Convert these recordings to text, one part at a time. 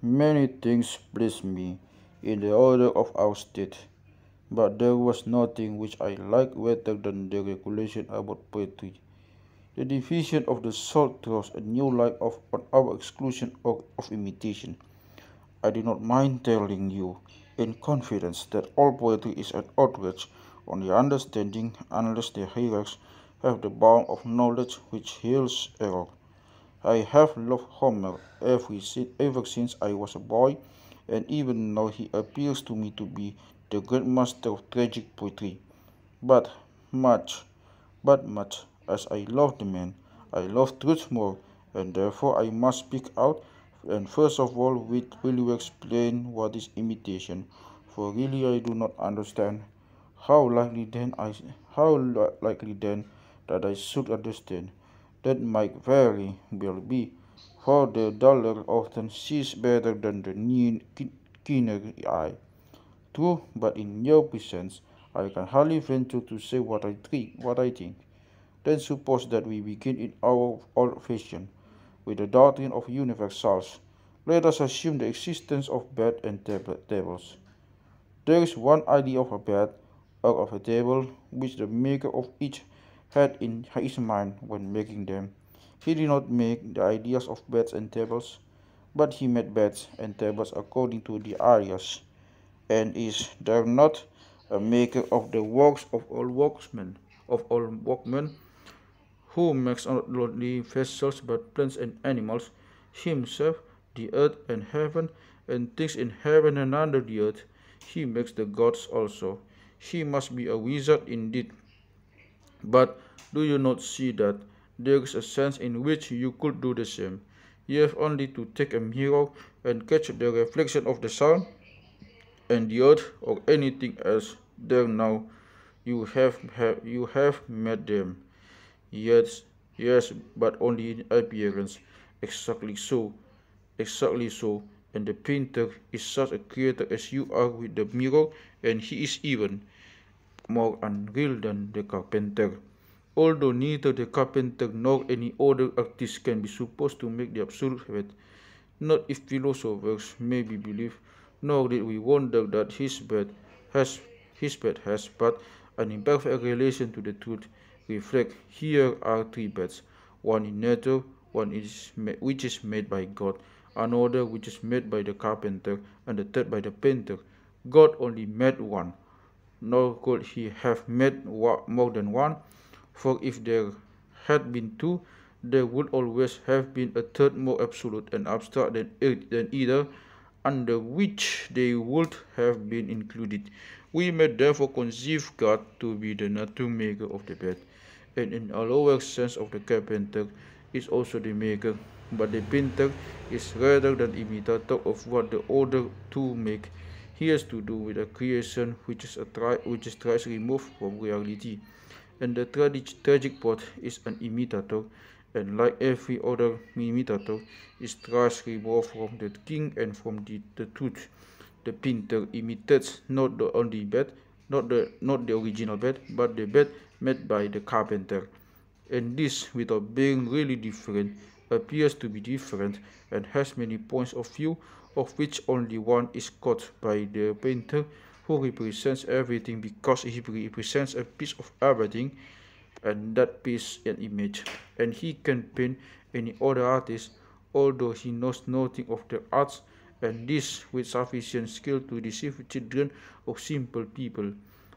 Many things pleased me in the order of our state, but there was nothing which I liked better than the regulation about poetry. The diffusion of the soul throws a new light on our exclusion of imitation. I do not mind telling you in confidence that all poetry is an outrage on the understanding unless the hearers have the bound of knowledge which heals error. I have loved Homer ever since I was a boy, and even now he appears to me to be the great master of tragic poetry. But much, but much as I love the man, I love truth more, and therefore I must speak out, and first of all will you explain what is imitation, for really I do not understand. How likely then likely then that I should understand? That might very well be, for the duller often sees better than the keener eye. True, but in your presence I can hardly venture to say what I think. Then suppose that we begin in our old fashion, with the doctrine of universals. Let us assume the existence of bed and tables. There is one idea of a bed or of a table which the maker of each had in his mind when making them. He did not make the ideas of beds and tables, but he made beds and tables according to the ideas. And is there not a maker of the works of all workmen, who makes not only vessels but plants and animals, himself, the earth and heaven, and things in heaven and under the earth? He makes the gods also. He must be a wizard indeed. But do you not see that there is a sense in which you could do the same? You have only to take a mirror and catch the reflection of the sun and the earth or anything else. There now you have met them. Yes, yes, but only in appearance. Exactly so, exactly so. And the painter is such a creator as you are with the mirror, and he is even more unreal than the carpenter. Although neither the carpenter nor any other artist can be supposed to make the absolute fact, not if philosophers may be believed, nor did we wonder that his bed has but an imperfect relation to the truth. Reflect, here are three beds, one in nature, which is made by God, another which is made by the carpenter, and the third by the painter. God only made one, nor could he have made more than one, for if there had been two, there would always have been a third more absolute and abstract than either, under which they would have been included. We may therefore conceive God to be the nature maker of the bed, and in a lower sense of the carpenter is also the maker, but the painter is rather than imitator of what the other two make. He has to do with a creation which is thrice removed from reality, and the tragic poet is an imitator, and like every other imitator, is thrice removed from the king and from the truth. The painter imitates not the only bed, not the original bed, but the bed made by the carpenter. And this, without being really different, appears to be different and has many points of view, of which only one is caught by the painter, who represents everything because he represents a piece of everything, and that piece an image. And he can paint any other artist, although he knows nothing of the arts, and this with sufficient skill to deceive children of simple people.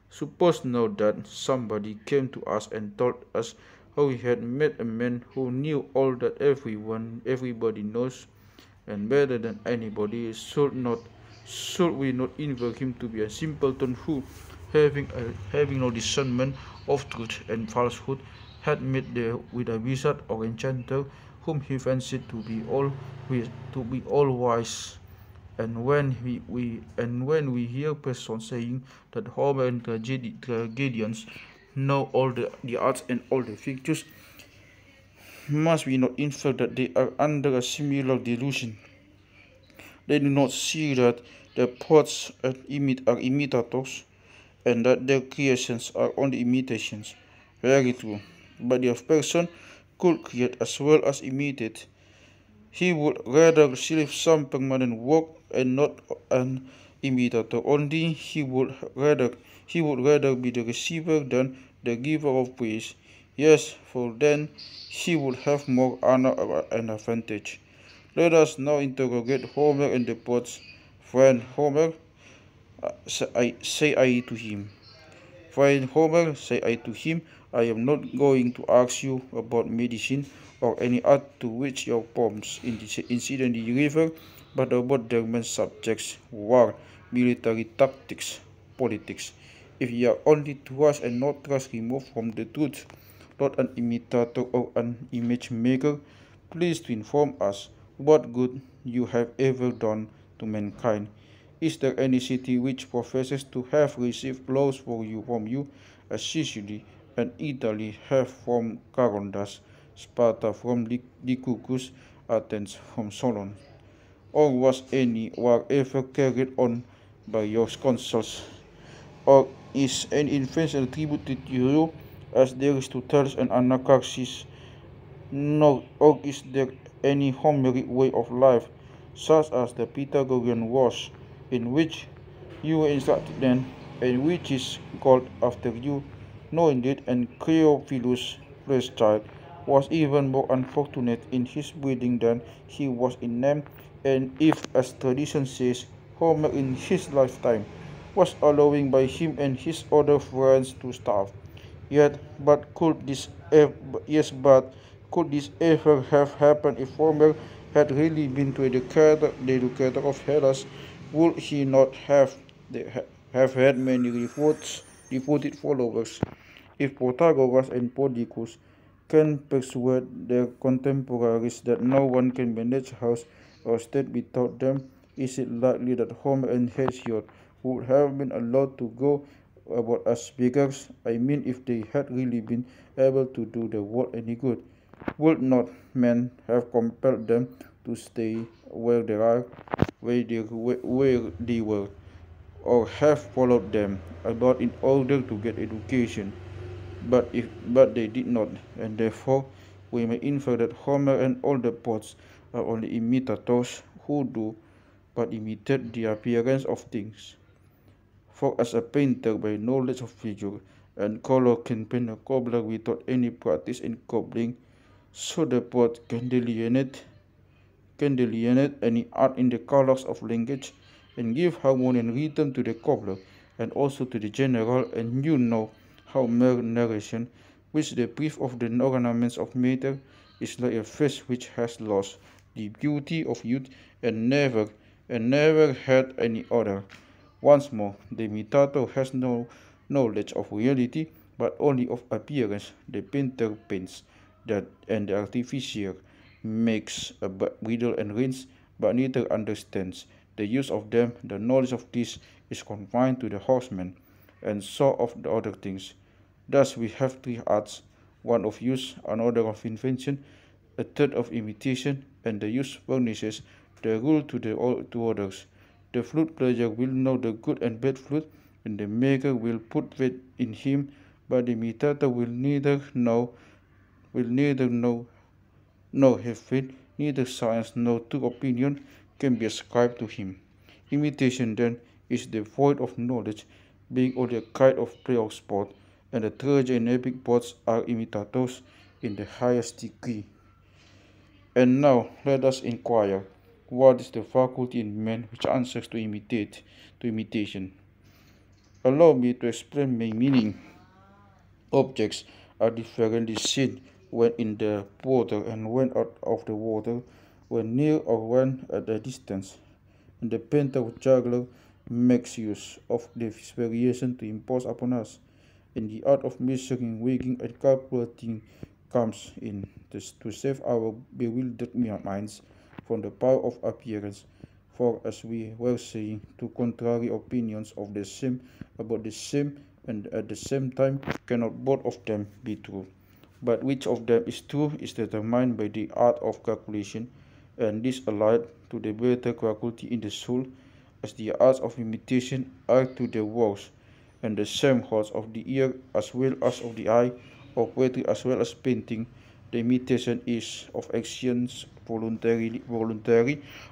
Suppose now that somebody came to us and told us how he had met a man who knew all that everybody knows, and better than anybody. Should we not invoke him to be a simpleton who, having no discernment of truth and falsehood, had met there with a wizard or enchanter whom he fancied to be all wise? And when we hear persons saying that Homer and tragedians know all the arts and all the virtues, must we not infer that they are under a similar delusion? They do not see that the poets are imitators, and that their creations are only imitations. Very true. But if person could create as well as imitate, He would rather receive some permanent work and not an imitator only. He would rather be the receiver than the giver of praise. Yes, for then he would have more honor and advantage. Let us now interrogate Homer and the poets. Friend Homer, say I to him. Friend Homer, say I to him, I am not going to ask you about medicine or any art to which your poems incidentally refer, but about their main subjects, war, military tactics, politics. If you are only to us and not trust removed from the truth, not an imitator or an image maker, please to inform us what good you have ever done to mankind. Is there any city which professes to have received laws from you, as Sicily and Italy have from Charondas, Sparta from Lycurgus, Athens from Solon? Or was any war ever carried on by your consuls? Or is any invention attributed to you, as there is to Thales and Anaximenes? No, or is there any Homeric way of life, such as the Pythagorean was, in which you were instructed then, and which is called after you? No, indeed, and Cleophilus, first child, was even more unfortunate in his breeding than he was in name, and if, as tradition says, Homer in his lifetime was allowing by him and his other friends to starve. Yet, but could this ev- yes, but could this ever have happened if Homer had really been to the educator of Hellas? Would he not have had many devoted followers? If Protagoras and Prodicus can persuade their contemporaries that no one can manage house or state without them, is it likely that Homer and Hesiod would have been allowed to go about as beggars? I mean, if they had really been able to do the world any good, would not men have compelled them to stay where they were, or have followed them about in order to get education? But they did not, and therefore we may infer that Homer and all the poets are only imitators who do but imitate the appearance of things. For as a painter by knowledge of figure and color can paint a cobbler without any practice in cobbling, so the poet can delineate any art in the colors of language and give harmony and rhythm to the cobbler and also to the general. And you know how mere narration, which the brief of the ornaments of matter, is like a face which has lost the beauty of youth and never had any other. Once more, the imitator has no knowledge of reality, but only of appearance. The painter paints, and the artificer makes a riddle and rings, but neither understands the use of them. The knowledge of this is confined to the horseman, and so of the other things. Thus we have three arts: one of use, another of invention, a third of imitation, and the use furnishes the rule to others. The flute player will know the good and bad flute, and the maker will put faith in him, but the imitator will neither know nor have faith, neither science nor true opinion can be ascribed to him. Imitation, then, is devoid of knowledge, being only a kind of play or sport, and the tragedy and epic poets are imitators in the highest degree. And now let us inquire, what is the faculty in man which answers to imitation? Allow me to explain my meaning. Objects are differently seen when in the water and when out of the water, when near or when at a distance. And the painter or juggler makes use of this variation to impose upon us. And the art of measuring, weighing, and calculating comes in to save our bewildered minds from the power of appearance. For, as we were saying, two contrary opinions of the same about the same and at the same time cannot both of them be true. But which of them is true is determined by the art of calculation, and this allied to the better faculty in the soul, as the arts of imitation are to the words, and the same holds of the ear as well as of the eye, of poetry as well as painting. The imitation is of ancients voluntary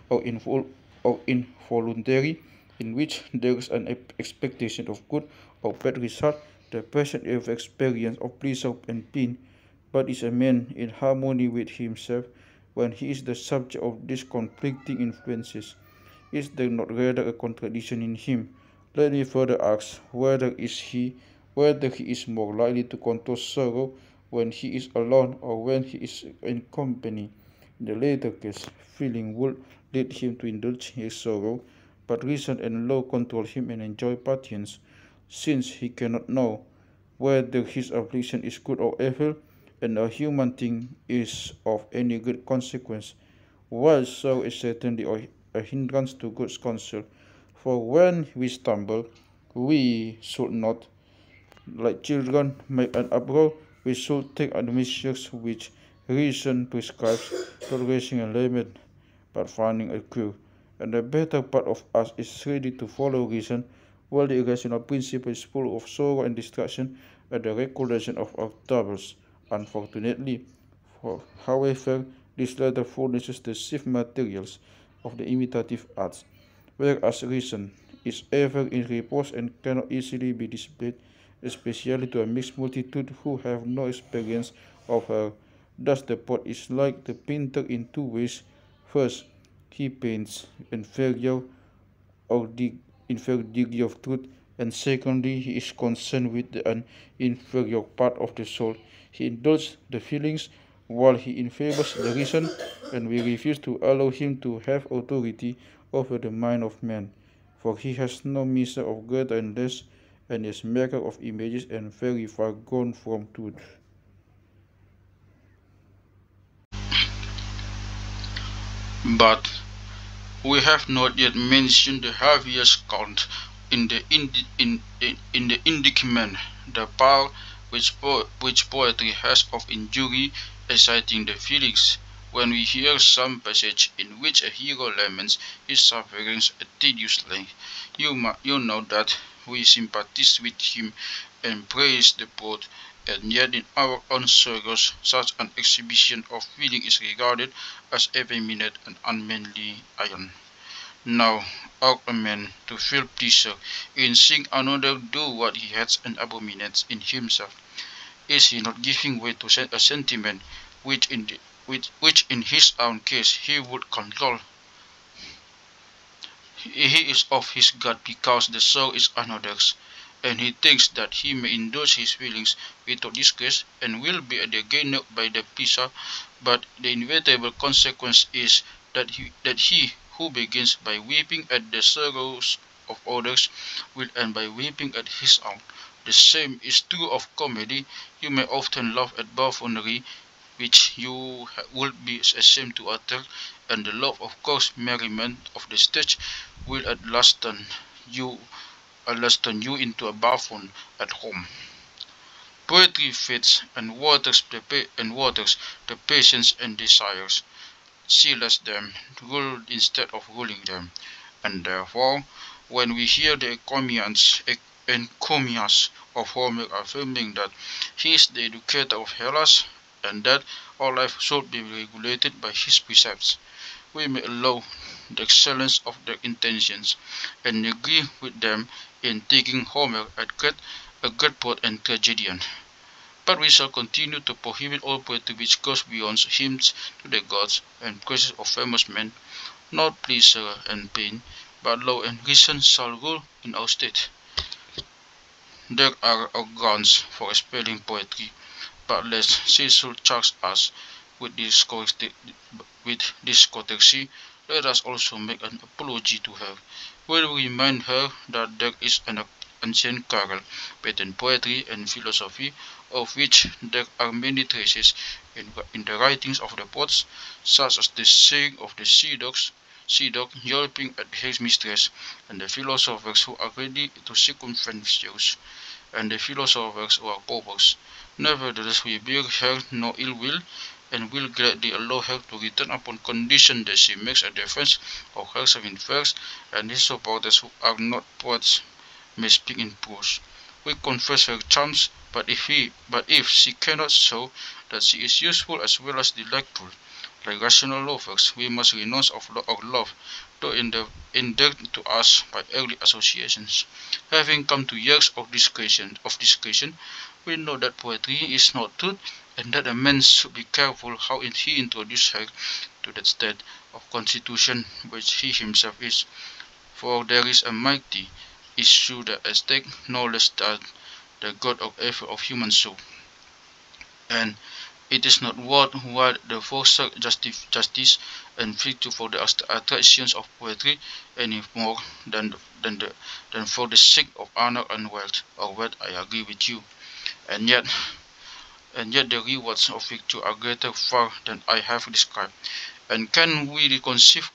or involuntary, in which there is an expectation of good or bad result, the person of experience of pleasure and pain, but is a man in harmony with himself when he is the subject of these conflicting influences. Is there not rather a contradiction in him? Let me further ask whether he is more likely to control sorrow when he is alone or when he is in company. In the latter case, feeling would lead him to indulge his sorrow, but reason and law control him and enjoy patience, since he cannot know whether his affliction is good or evil, and a human thing is of any good consequence, while sorrow is certainly a hindrance to good counsel. For when we stumble, we should not, like children, make an uproar. We should take the measures which reason prescribes, not raising a lament, but finding a cure. And the better part of us is ready to follow reason, while the irrational principle is full of sorrow and distraction at the recollection of our troubles. Unfortunately, however, this latter furnishes the chief materials of the imitative arts, whereas reason is ever in repose and cannot easily be displayed, especially to a mixed multitude who have no experience of her. Thus the poet is like the painter in two ways. First, he paints inferior or the inferior degree of truth, and secondly, he is concerned with an inferior part of the soul. He indulges the feelings while he infavors the reason, and we refuse to allow him to have authority over the mind of man, for he has no measure of greater and less, and is maker of images and very far gone from truth. But we have not yet mentioned the heaviest count in the indictment, the power which poetry has of injury, exciting the feelings. When we hear some passage in which a hero laments his sufferings at tedious length, you know that we sympathize with him and praise the poet, and yet in our own sorrows such an exhibition of feeling is regarded as effeminate and unmanly iron. Now ought a man to feel pleasure in seeing another do what he hates and abominates in himself? Is he not giving way to a sentiment which in his own case he would control? He is of his God because the soul is another's, and he thinks that he may indulge his feelings without disgrace and will be the gainer by the pleasure, but the inevitable consequence is that he who begins by weeping at the sorrows of others will end by weeping at his own. The same is true of comedy. You may often laugh at buffoonery which you would be ashamed to utter, and the love of coarse merriment of the stage will at last turn you into a buffoon at home. Poetry feeds and waters the passions and desires, she lets them rule instead of ruling them, and therefore, when we hear the encomiums of Homer affirming that he is the educator of Hellas, and that all life should be regulated by his precepts, we may allow the excellence of their intentions, and agree with them in taking Homer a great poet and tragedian. But we shall continue to prohibit all poetry which goes beyond hymns to the gods and praises of famous men. Not pleasure and pain, but law and reason shall rule in our state. There are grounds for expelling poetry, but lest she should charge us with discourtesy, let us also make an apology to her. We'll remind her that there is an ancient quarrel between poetry and philosophy, of which there are many traces in the writings of the poets, such as the saying of the sea dog yelping at his mistress, and the philosophers who are ready to circumvent Zeus, and the philosophers who are paupers. Nevertheless, we bear her no ill will, and will gladly allow her to return upon condition that she makes a defense of herself in verse, and his supporters who are not poets may speak in prose. We confess her charms, but if she cannot show that she is useful as well as delightful, like rational lovers, we must renounce of love, though endeared to us by early associations. Having come to years of discretion, we know that poetry is not truth, and that a man should be careful how he introduces her to that state of constitution which he himself is. For there is a mighty issue at stake, no less than the God of every of human soul, and it is not worth while the forsake justice and virtue for the attractions of poetry any more than, the, than for the sake of honor and wealth. Or wealth, I agree with you. And yet, the rewards of virtue are greater far than I have described. And can we conceive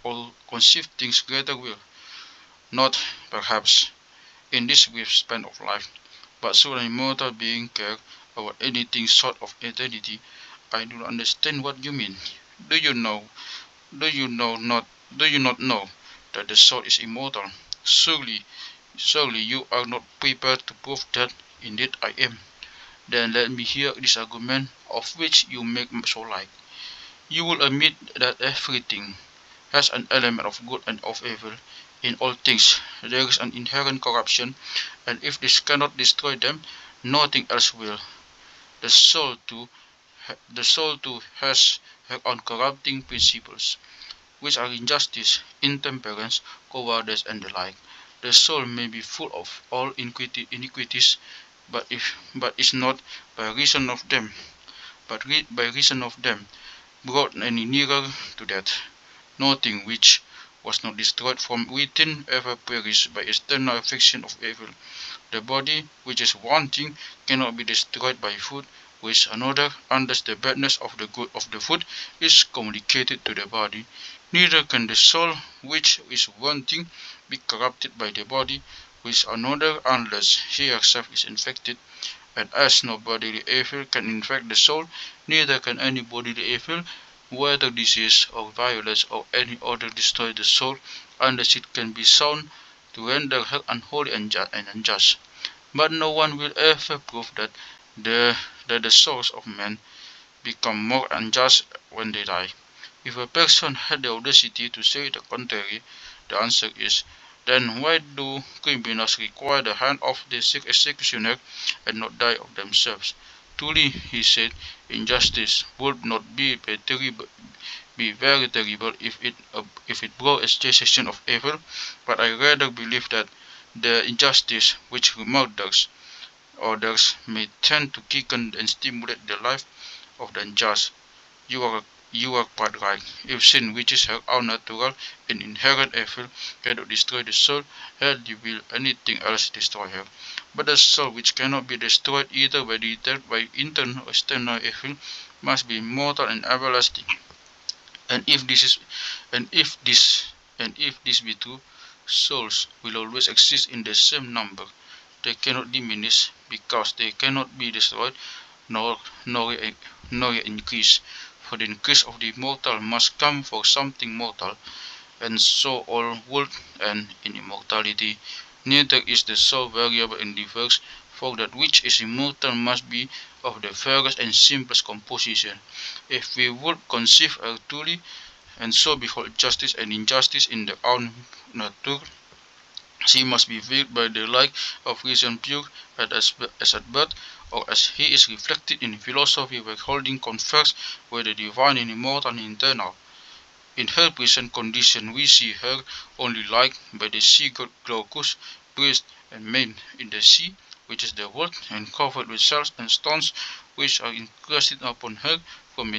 things greater will? Not, perhaps, in this brief span of life, but should an immortal being care about anything short of eternity? I do not understand what you mean. Do you know? Do you know not? Do you not know that the soul is immortal? Surely you are not prepared to prove that. Indeed, I am. Then let me hear this argument of which you make so light. You will admit that everything has an element of good and of evil. In all things, there is an inherent corruption, and if this cannot destroy them, nothing else will. The soul too has her own corrupting principles, which are injustice, intemperance, cowardice, and the like. The soul may be full of all iniquities, but is not by reason of them, by reason of them, brought any nearer to death. Nothing which was not destroyed from within ever perished by external affection of evil. The body which is wanting cannot be destroyed by food with another unless the badness of the good of the food is communicated to the body. Neither can the soul which is wanting be corrupted by the body with another unless she herself is infected. And as no bodily evil can infect the soul, neither can any bodily evil, whether disease or violence or any other, destroy the soul unless it can be shown to render her unholy and unjust. But no one will ever prove that the souls of men become more unjust when they die. If a person had the audacity to say the contrary, the answer is, then why do criminals require the hand of the executioner and not die of themselves? Truly, he said, injustice would not be very terrible if it brought a cessation of evil, but I rather believe that the injustice which murders others may tend to quicken and stimulate the life of the unjust. You are you are quite right. If sin, which is her own natural and inherent evil, cannot destroy the soul, hardly will anything else destroy her. But the soul, which cannot be destroyed either by internal or external evil, must be immortal and everlasting. And if this is, and if this be true, souls will always exist in the same number. They cannot diminish because they cannot be destroyed, nor nor nor increase. For the increase of the immortal must come for something mortal, and so all would end in immortality. Neither is the soul variable and diverse, for that which is immortal must be of the fairest and simplest composition. If we would conceive her truly, and so behold justice and injustice in their own nature, she must be veiled by the light of reason pure, as at birth, or as he is reflected in philosophy where holding converse with the divine and immortal and eternal. In her present condition we see her only like by the sea god Glaucus, priest and maid in the sea, which is the world, and covered with shells and stones which are encrusted upon her from the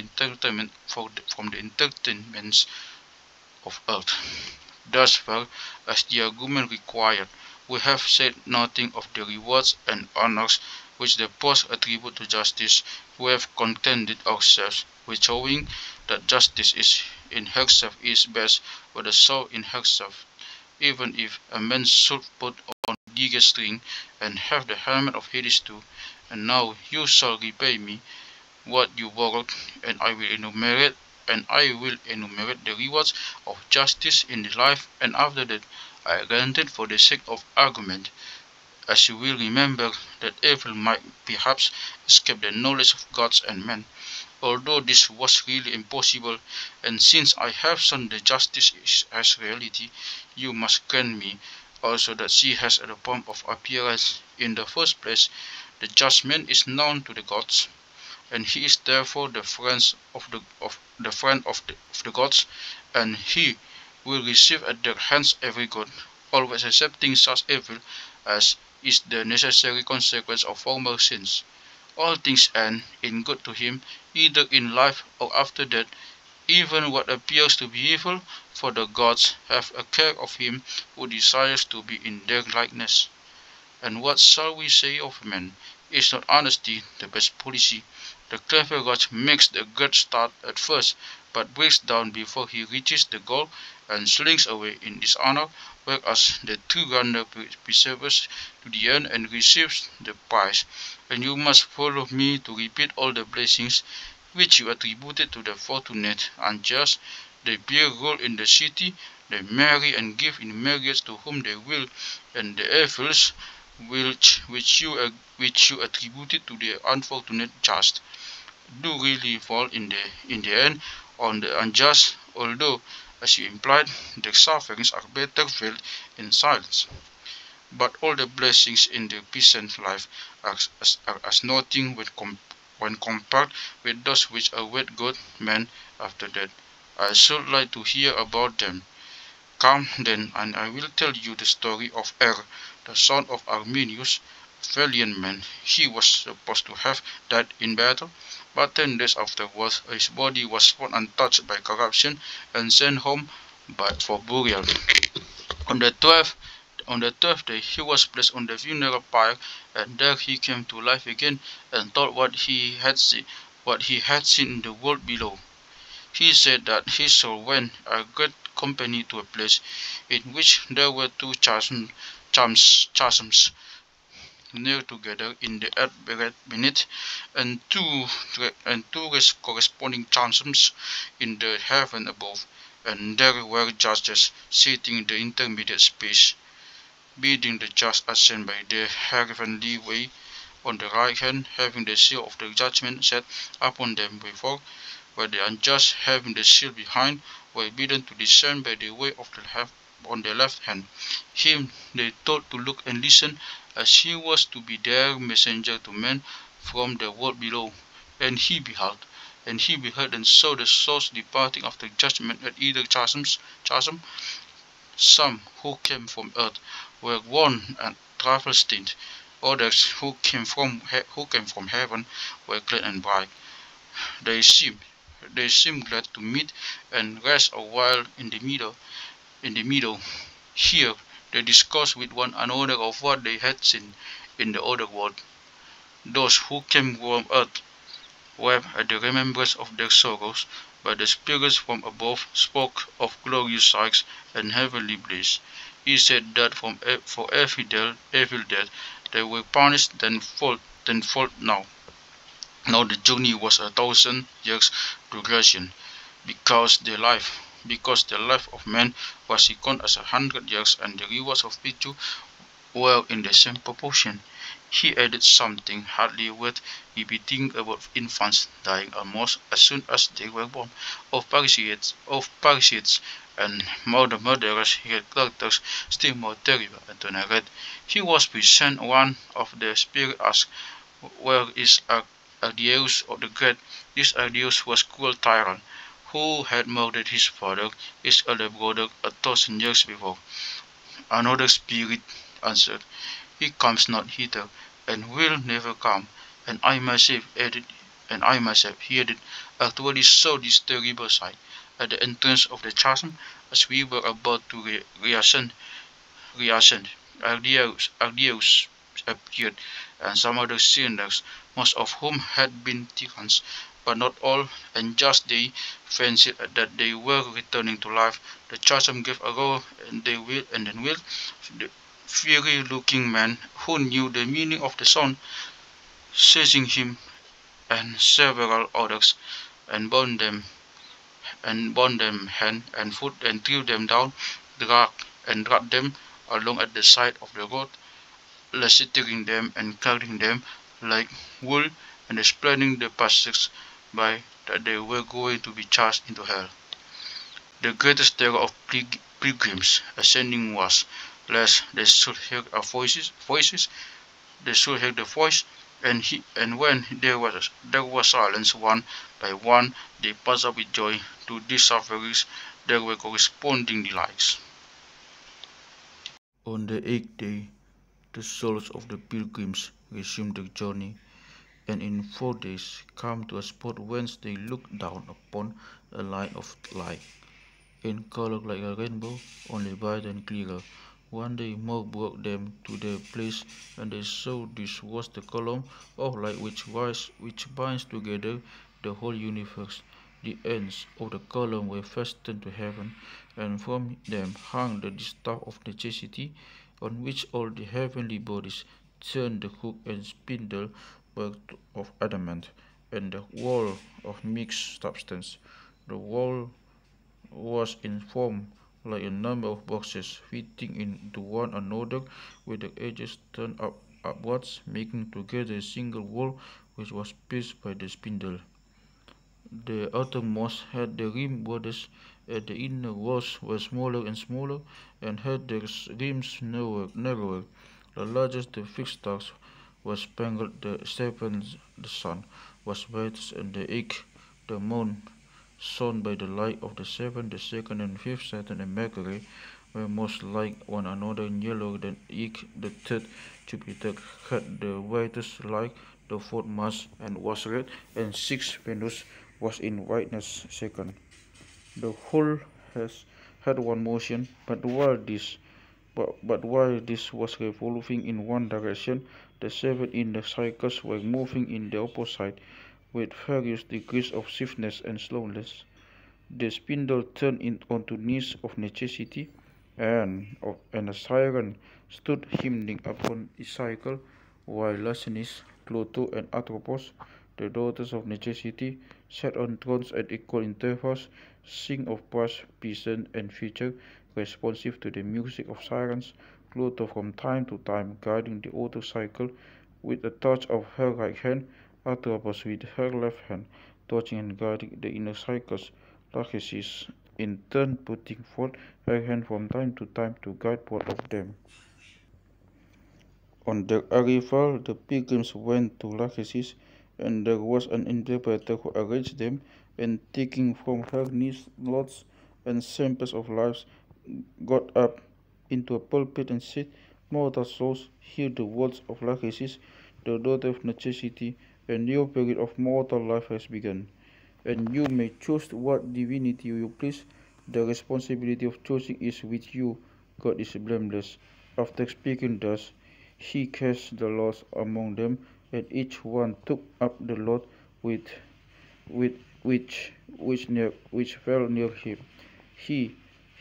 entertainments of earth. Thus far as the argument required, we have said nothing of the rewards and honors which the poets attribute to justice. We have contented ourselves with showing that justice in herself is best for the soul in herself, even if a man should put on the biggest string and have the helmet of Hades too. And now you shall repay me what you borrowed, and I will enumerate the rewards of justice in the life and after death. I granted for the sake of argument, as you will remember, that evil might perhaps escape the knowledge of gods and men. although this was really impossible, and since I have shown the justice as reality, you must grant me also that she has the form of appearance. In the first place, the just man is known to the gods, and he is therefore the friend of the gods, and he will receive at their hands every good, always accepting such evil as is the necessary consequence of former sins. All things end in good to him, either in life or after death, even what appears to be evil, for the gods have a care of him who desires to be in their likeness. And what shall we say of man? Is not honesty the best policy? The clever god makes a great start at first, but breaks down before he reaches the goal and slinks away in dishonor, whereas the true runner perseveres to the end and receives the prize. And you must follow me to repeat all the blessings which you attributed to the fortunate and just. They bear rule in the city, they marry and give in marriage to whom they will, and the evils which you attributed to the unfortunate just do really fall in the end on the unjust, although, as you implied, their sufferings are better veiled in silence. But all the blessings in the peasant life are as nothing when compared with those which await good men after death. I should like to hear about them. Come then, and I will tell you the story of the son of Arminius, a valiant man. He was supposed to have died in battle, but 10 days afterwards his body was found untouched by corruption and sent home for burial. On the 12th day he was placed on the funeral pyre, and there he came to life again and told what he had seen in the world below. He said that he saw when a great company to a place in which there were two chasms near together in the earth beneath, and two corresponding chasms in the heaven above, and there were judges sitting in the intermediate space, bidding the just ascend by the heavenly way. On the right hand, having the seal of the judgment set upon them before, where the unjust, having the seal behind, were bidden to descend by the way of the on the left hand. Him they told to look and listen, as he was to be their messenger to men from the world below. And he beheld, and saw the souls departing after judgment at either chasm. Some who came from earth were worn and travel-stained; others who came from heaven were clad and bright. They seemed glad to meet and rest a while in the middle. Here they discussed with one another of what they had seen in the other world. Those who came from earth wept at the remembrance of their sorrows, but the spirits from above spoke of glorious sights and heavenly bliss. He said that for every evil death they were punished tenfold now. Now the journey was 1,000 years duration, because the life of man was reckoned as 100 years, and the rewards of virtue were in the same proportion. He added something hardly worth repeating about infants dying almost as soon as they were born, of parasites, and murderers. He had characters still more terrible and to narrate. He was present. One of the spirits asked, "Where is Ardeus of the Great?" This Ardeus was cruel tyrant, who had murdered his father, his elder brother, 1,000 years before. Another spirit answered, "He comes not hither, and will never come." And I myself he added, actually saw this terrible sight at the entrance of the chasm, as we were about to reascend. Ardeus appeared, and some other sinners, most of whom had been tyrants, but not all, and just they fancied that they were returning to life. The chasm gave a roar, and then wheeled. The fiery-looking man, who knew the meaning of the sound, seizing him and several others, and bound them hand and foot, and threw them down, dragged them along at the side of the road, lacerating them and cutting them like wool, and spreading the passages by that they were going to be cast into hell. The greatest terror of pilgrims ascending was lest they should hear our voices, they should hear the voice, and when there was silence one by one, they passed up with joy. To these sufferings there were corresponding delights. On the eighth day, the souls of the pilgrims resumed their journey, and in 4 days come to a spot whence they looked down upon a line of light, in color like a rainbow, only brighter and clearer. One day more brought them to their place, and they saw this was the column of light which binds together the whole universe. The ends of the column were fastened to heaven, and from them hung the distaff of necessity, on which all the heavenly bodies turned. The hook and spindle were of adamant, and the wall of mixed substance. The wall was in form like a number of boxes fitting into one another, with the edges turned upwards, making together a single wall which was pierced by the spindle. The outermost had the rim borders, and the inner walls were smaller and smaller, and had their rims narrower. The largest the fixed stars was spangled, the seventh the sun was brightest, and the eighth the moon shone by the light of the seven. The second and fifth Saturn and Mercury were most like one another in yellow than each. The third Jupiter had the whitest light, the fourth Mars and was red, and sixth Venus was in whiteness second. The whole has had one motion, but while this was revolving in one direction, the seven in the cycles were moving in the opposite, with various degrees of swiftness and slowness. The spindle turned onto knees of necessity, and a siren stood hymning upon its cycle, while Lachesis, Plato, and Atropos, the daughters of necessity, sat on thrones at equal intervals, sing of past, present, and future, responsive to the music of sirens, Plato from time to time guiding the auto cycle with a touch of her right hand, Atropos with her left hand, touching and guiding the inner cycles, Lachesis in turn putting forth her hand from time to time to guide both of them. On their arrival, the pilgrims went to Lachesis, and there was an interpreter who arranged them, and taking from her knees lots and samples of lives, got up into a pulpit and said, "Mortal souls, hear the words of Lachesis, the daughter of necessity. A new period of mortal life has begun, and you may choose what divinity you please. The responsibility of choosing is with you. God is blameless." After speaking thus, he cast the lots among them, and each one took up the lot with with which fell near him. He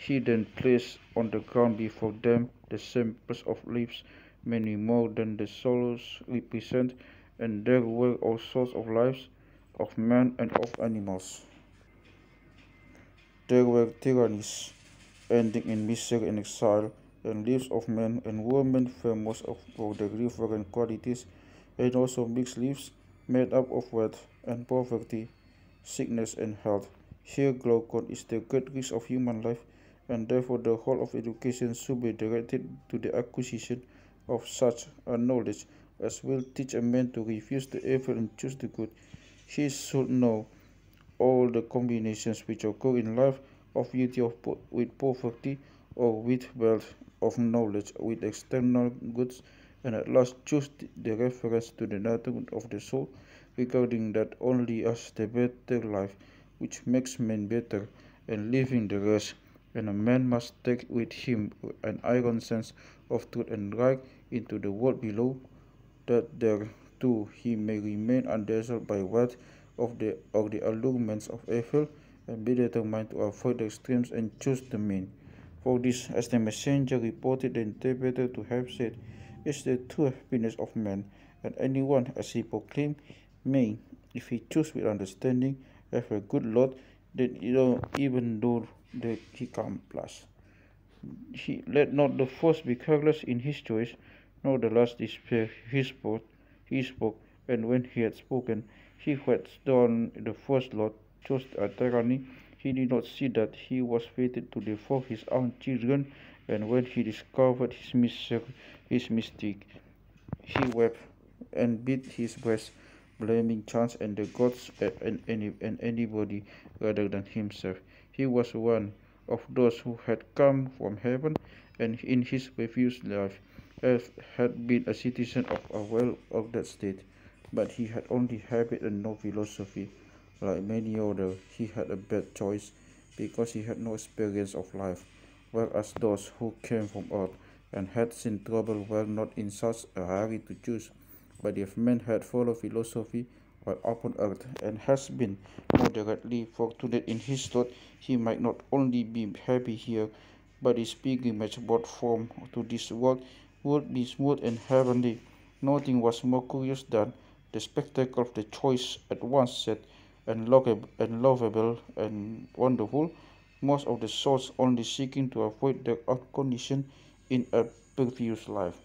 he then placed on the ground before them the samples of leaves, many more than the souls represent, and there were all sorts of lives, of men and of animals. There were tyrannies, ending in misery and exile, and lives of men and women famous for their different qualities, and also mixed lives made up of wealth and poverty, sickness and health. Here Glaucon is the great risk of human life, and therefore the whole of education should be directed to the acquisition of such a knowledge as will teach a man to refuse the evil and choose the good. He should know all the combinations which occur in life, of beauty with poverty, or with wealth, of knowledge with external goods, and at last choose the reference to the nature of the soul, regarding that only as the better life which makes men better, and leaving the rest. And a man must take with him an iron sense of truth and right into the world below, that there too he may remain undazzled by what of the allurements of evil, and be determined to avoid the extremes and choose the mean. For this, as the messenger reported the interpreter to have said, is the true happiness of man, and anyone, as he proclaimed, may, if he choose with understanding, have a good lot, then even though he come last. Let not the first be careless in his choice, nor the last despair. He spoke, and when he had spoken, He who had done the first lot chose a tyranny. He did not see that he was fated to devour his own children, and when he discovered his mistake, he wept and beat his breast, blaming chance and the gods and anybody rather than himself. He was one of those who had come from heaven, and in his previous life had been a citizen of a well-ordered state, but he had only habit and no philosophy. Like many others, he had a bad choice because he had no experience of life, whereas those who came from earth and had seen trouble were not in such a hurry to choose. But if man had followed philosophy while upon earth and has been moderately fortunate in his thought, he might not only be happy here, but his pilgrimage both from to this world would be smooth and heavenly. Nothing was more curious than the spectacle of the choice at once set and lovable and wonderful. Most of the souls only seeking to avoid their own condition in a previous life.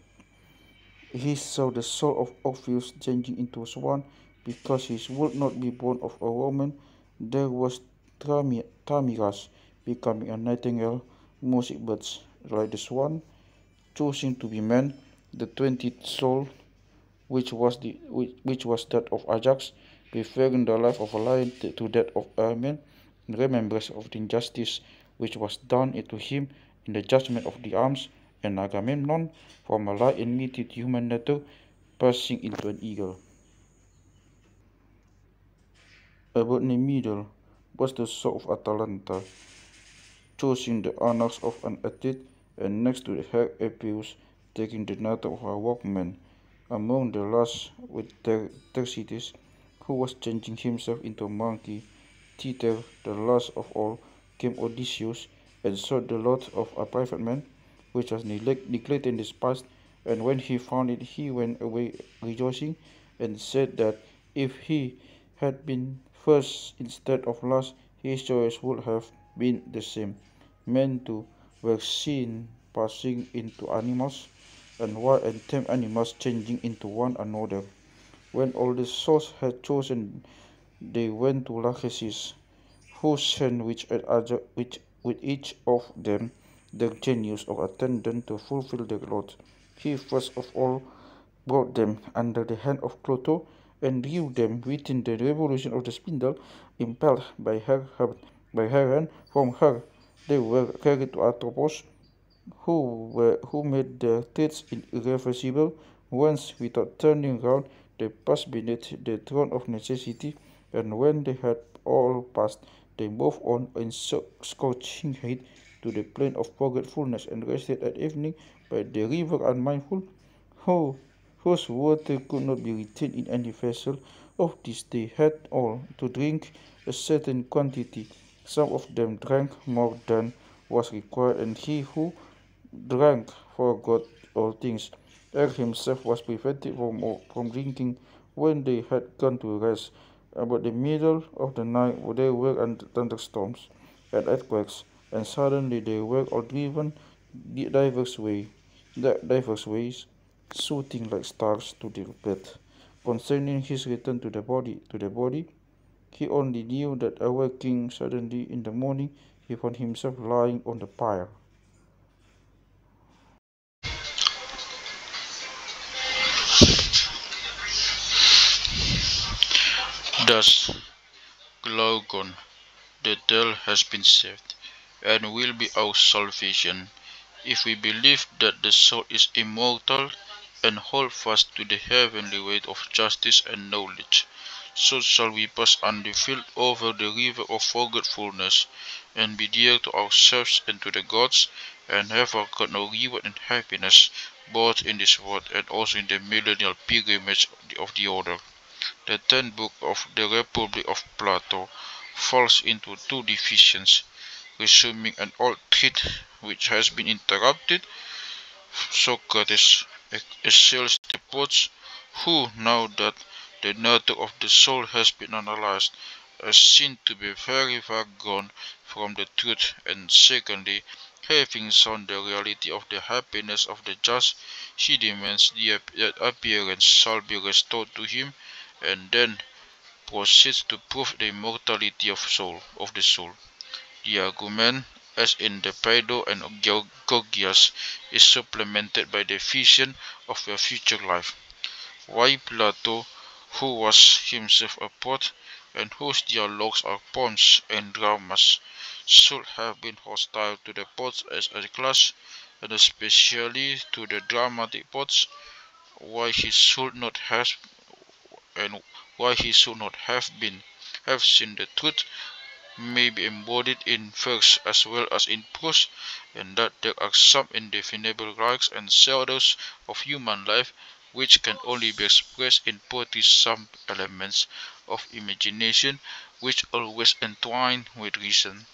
He saw the soul of Orpheus changing into swan because he would not be born of a woman. There was Tamiras becoming a nightingale, music birds like the swan, choosing to be man. The 20th soul, which was that of Ajax, preferring the life of a lion to that of a man, in remembrance of the injustice which was done to him in the judgment of the arms, and Agamemnon, from a light enmity to human nature, passing into an eagle. About in the middle was the soul of Atalanta, choosing the honors of an athlete, and next to the hair Epicurus, taking the nature of a workman. Among the last was Thersites, who was changing himself into a monkey. Thither, the last of all, came Odysseus, and sought the lot of a private man, which was neglected and despised, and when he found it he went away rejoicing, and said that if he had been first instead of last, his choice would have been the same. Men too were seen passing into animals, and wild and tame animals changing into one another. When all the souls had chosen, they went to Lachesis, who sent with each of them their genius of attendant to fulfill their lot. He first of all brought them under the hand of Plato and drew them within the revolution of the spindle, impelled by her hand. From her they were carried to Atropos, who made their deeds irreversible. Once, without turning round, they passed beneath the throne of necessity, and when they had all passed, they moved on in scorching heat to the plain of forgetfulness, and rested at evening by the river unmindful, who, whose water could not be retained in any vessel. Of this they had all to drink a certain quantity. Some of them drank more than was required, and he who drank forgot all things. Eric himself was prevented from drinking when they had gone to rest. About the middle of the night there were thunderstorms and earthquakes, and suddenly they were all driven diverse ways, shooting like stars to their death. Concerning his return to the body, he only knew that awaking suddenly in the morning, he found himself lying on the pyre. Thus, Glaucon, the devil has been saved, and will be our salvation, if we believe that the soul is immortal and hold fast to the heavenly way of justice and knowledge. So shall we pass undefiled over the river of forgetfulness, and be dear to ourselves and to the gods, and have got no reward and happiness, both in this world and also in the millennial pilgrimage of the order. The 10th book of the Republic of Plato falls into two divisions, resuming an old thread which has been interrupted. Socrates assails the poets, who, now that the nature of the soul has been analyzed, are seen to be very far gone from the truth, and secondly, having shown the reality of the happiness of the just, he demands that appearance shall be restored to him, and then proceeds to prove the immortality of the soul. The argument, as in the Phaedo and Gorgias, is supplemented by the vision of a future life. Why Plato, who was himself a poet, and whose dialogues are poems and dramas, should have been hostile to the poets as a class, and especially to the dramatic poets, why he should not have and why he should not have seen the truth may be embodied in verse as well as in prose, and that there are some indefinable lights and shadows of human life which can only be expressed in poetry, some elements of imagination which always entwine with reason.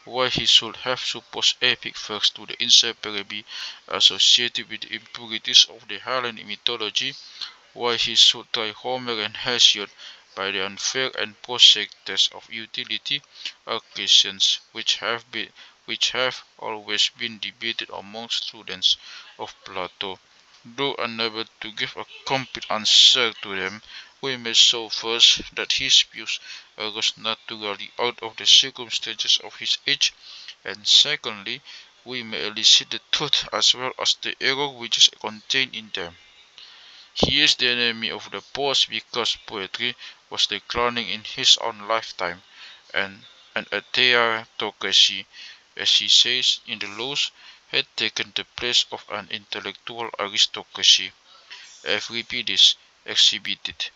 Why he should have supposed epic verse to be inseparably associated with the impurities of the Hellenic mythology, why he should try Homer and Hesiod by the unfair and prosaic test of utility, are questions which have always been debated among students of Plato. Though unable to give a complete answer to them, we may show first that his views arose naturally out of the circumstances of his age, and secondly, we may elicit the truth as well as the error which is contained in them. He is the enemy of the poets because poetry was declining in his own lifetime, and a theocracy, as he says in the laws, had taken the place of an intellectual aristocracy. Euripides exhibited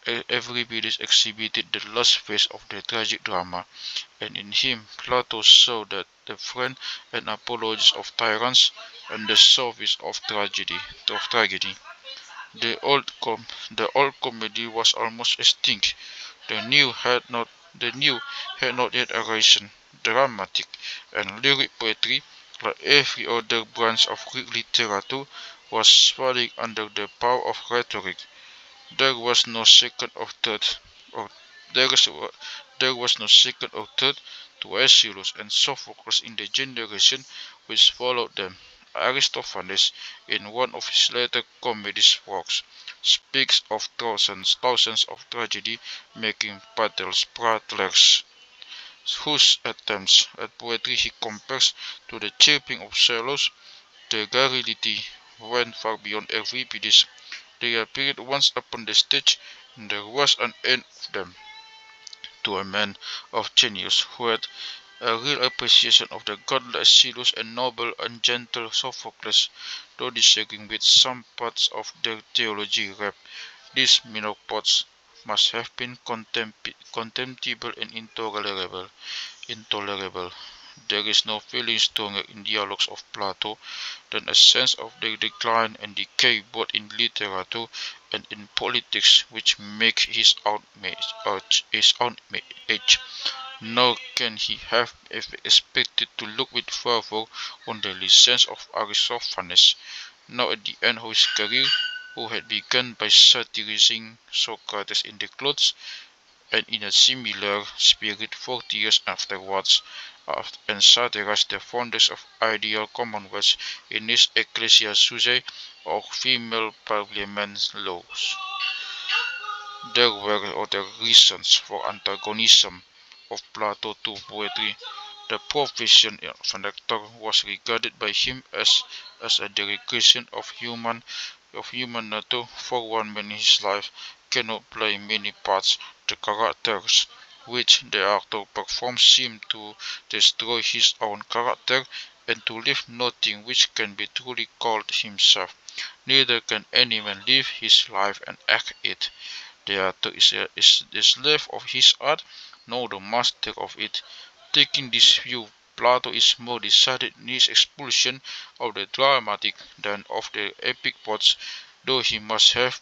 Euripides exhibited the last phase of the tragic drama, and in him Plato saw that the friend and apologist of tyrants and the sophist of tragedy. The old comedy was almost extinct. The new had not yet arisen. Dramatic and lyric poetry, like every other branch of Greek literature, was swelling under the power of rhetoric. There was no second or third, or there, is, there was no second or third to Aeschylus and Sophocles in the generation which followed them. Aristophanes, in one of his later comedies works, speaks of thousands of tragedy making prattlers, whose attempts at poetry he compares to the chirping of swallows. The garrulity went far beyond Euripides. They appeared once upon the stage, and there was an end of them. To a man of genius who had a real appreciation of the godly Aeschylus and noble and gentle Sophocles, though disagreeing with some parts of their theology rap, these minor poets must have been contemptible and intolerable. There is no feeling stronger in dialogues of Plato than a sense of the decline and decay both in literature and in politics which make his own age. Nor can he have expected to look with favour on the license of Aristophanes, now at the end of his career, who had begun by satirizing Socrates in the clothes, and in a similar spirit 40 years afterwards, and satirized the founders of ideal commonwealths in his Ecclesiazusae or female parliament laws. There were other reasons for antagonism of Plato to poetry. The profession of an actor was regarded by him as a derogation of human nature, for one man in his life cannot play many parts. The characters which the actor performs seem to destroy his own character and to leave nothing which can be truly called himself. Neither can any man live his life and act it. The actor is the slave of his art, not the master of it. Taking this view, Plato is more decided in his expulsion of the dramatic than of the epic poets, though he must have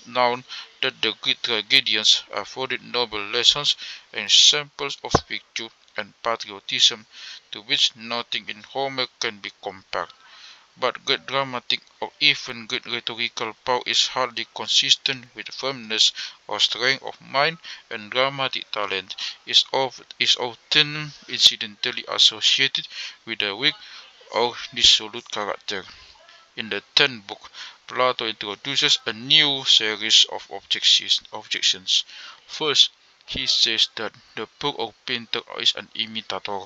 known that the Greek tragedians afforded noble lessons and samples of virtue and patriotism to which nothing in Homer can be compared. But great dramatic or even great rhetorical power is hardly consistent with firmness or strength of mind, and dramatic talent is often incidentally associated with a weak or dissolute character. In the 10th book, Plato introduces a new series of objections. First, he says that the poet or painter is an imitator,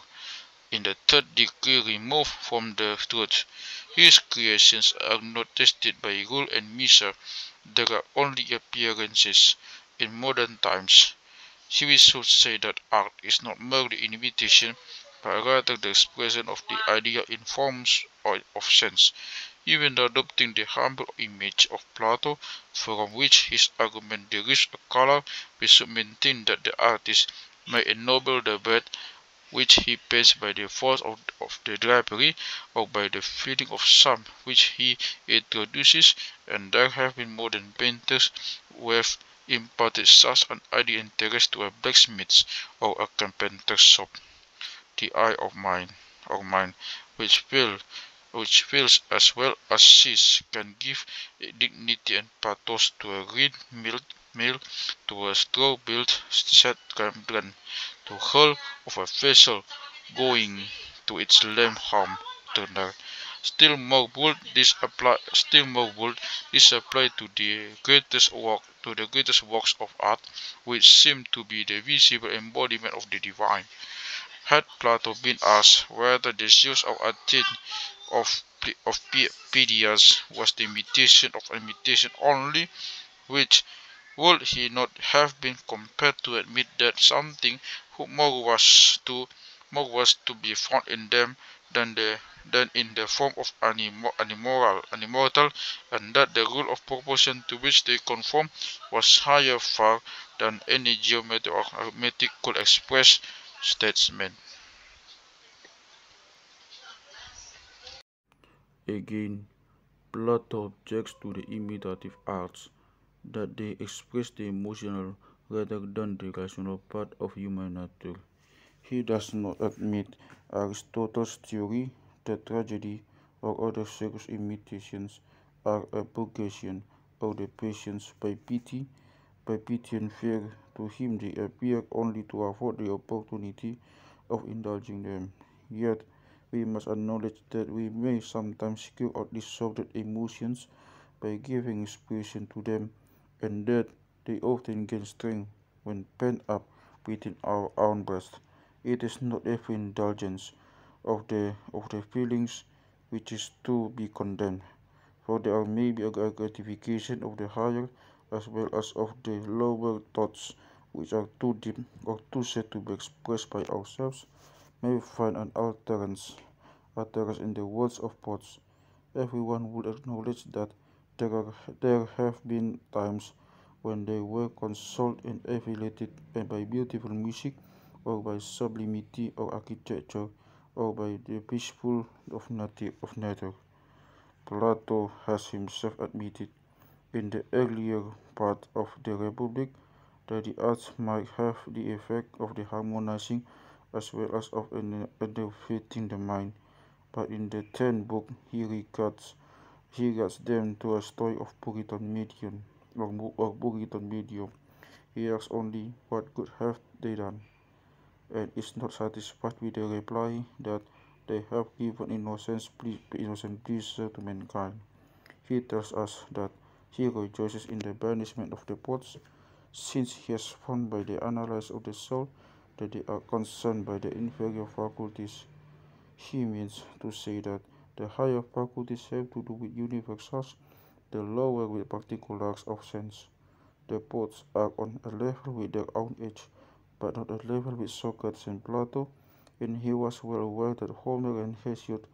in the third degree removed from the truth. His creations are not tested by rule and measure, they are only appearances. In modern times, we should say that art is not merely imitation, but rather the expression of the idea in forms of sense. Even adopting the humble image of Plato, from which his argument derives a color, we should maintain that the artist may ennoble the bed which he paints by the force of the drapery, or by the feeling of some which he introduces, and there have been modern painters who have imparted such an ideal interest to a blacksmith's or a carpenter's shop. The eye of mine, which will which feels as well as sees, can give dignity and pathos to a reed mill, to a straw-built set gun, to hull of a vessel going to its lame-armed turner. Still more bold this apply to the greatest works of art, which seem to be the visible embodiment of the divine. Had Plato been asked whether the Zeus of Athens of Phidias was the imitation only, which would he not have been compelled to admit that something more was to be found in them than in the form of animortal, and that the rule of proportion to which they conform was higher far than any geometry or arithmetic could express? Statesman. Again, Plato objects to the imitative arts that they express the emotional rather than the rational part of human nature. He does not admit Aristotle's theory that tragedy or other circus imitations are a purgation of the passions by pity and fear. To him they appear only to afford the opportunity of indulging them. Yet we must acknowledge that we may sometimes cure out disordered emotions by giving expression to them, and that they often gain strength when pent up within our own breast. It is not every indulgence of the feelings which is to be condemned, for there may be a gratification of the higher as well as of the lower thoughts which are too deep or too sad to be expressed by ourselves, may find an utterance in the words of poets. Everyone would acknowledge that there have been times when they were consoled and elevated by beautiful music, or by sublimity of architecture, or by the peaceful of nature. Plato has himself admitted in the earlier part of the Republic that the arts might have the effect of the harmonizing as well as of elevating the mind, but in the 10th book he regards them to a story of Puritan medium. He asks only what good have they done, and is not satisfied with the reply that they have given innocent pleasure to mankind. He tells us that he rejoices in the banishment of the poets, since he has found by the analysis of the soul that they are concerned by the inferior faculties. He means to say that the higher faculties have to do with universals, the lower with particulars of sense. The poets are on a level with their own age, but not a level with Socrates and Plato, and he was well aware that Homer and Hesiod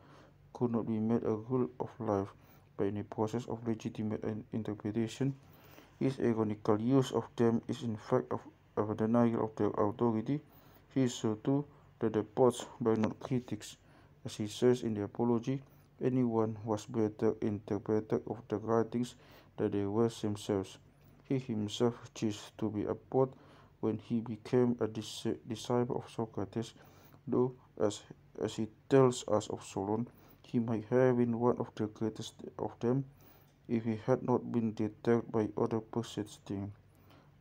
could not be made a rule of life by any process of legitimate interpretation. His ironical use of them is in fact of a denial of their authority. He saw too that the poets were not critics, as he says in the Apology. Anyone was better interpreter of the writings than they were themselves. He himself ceased to be a poet when he became a disciple of Socrates, though, as he tells us of Solon, he might have been one of the greatest of them if he had not been deterred by other pursuits.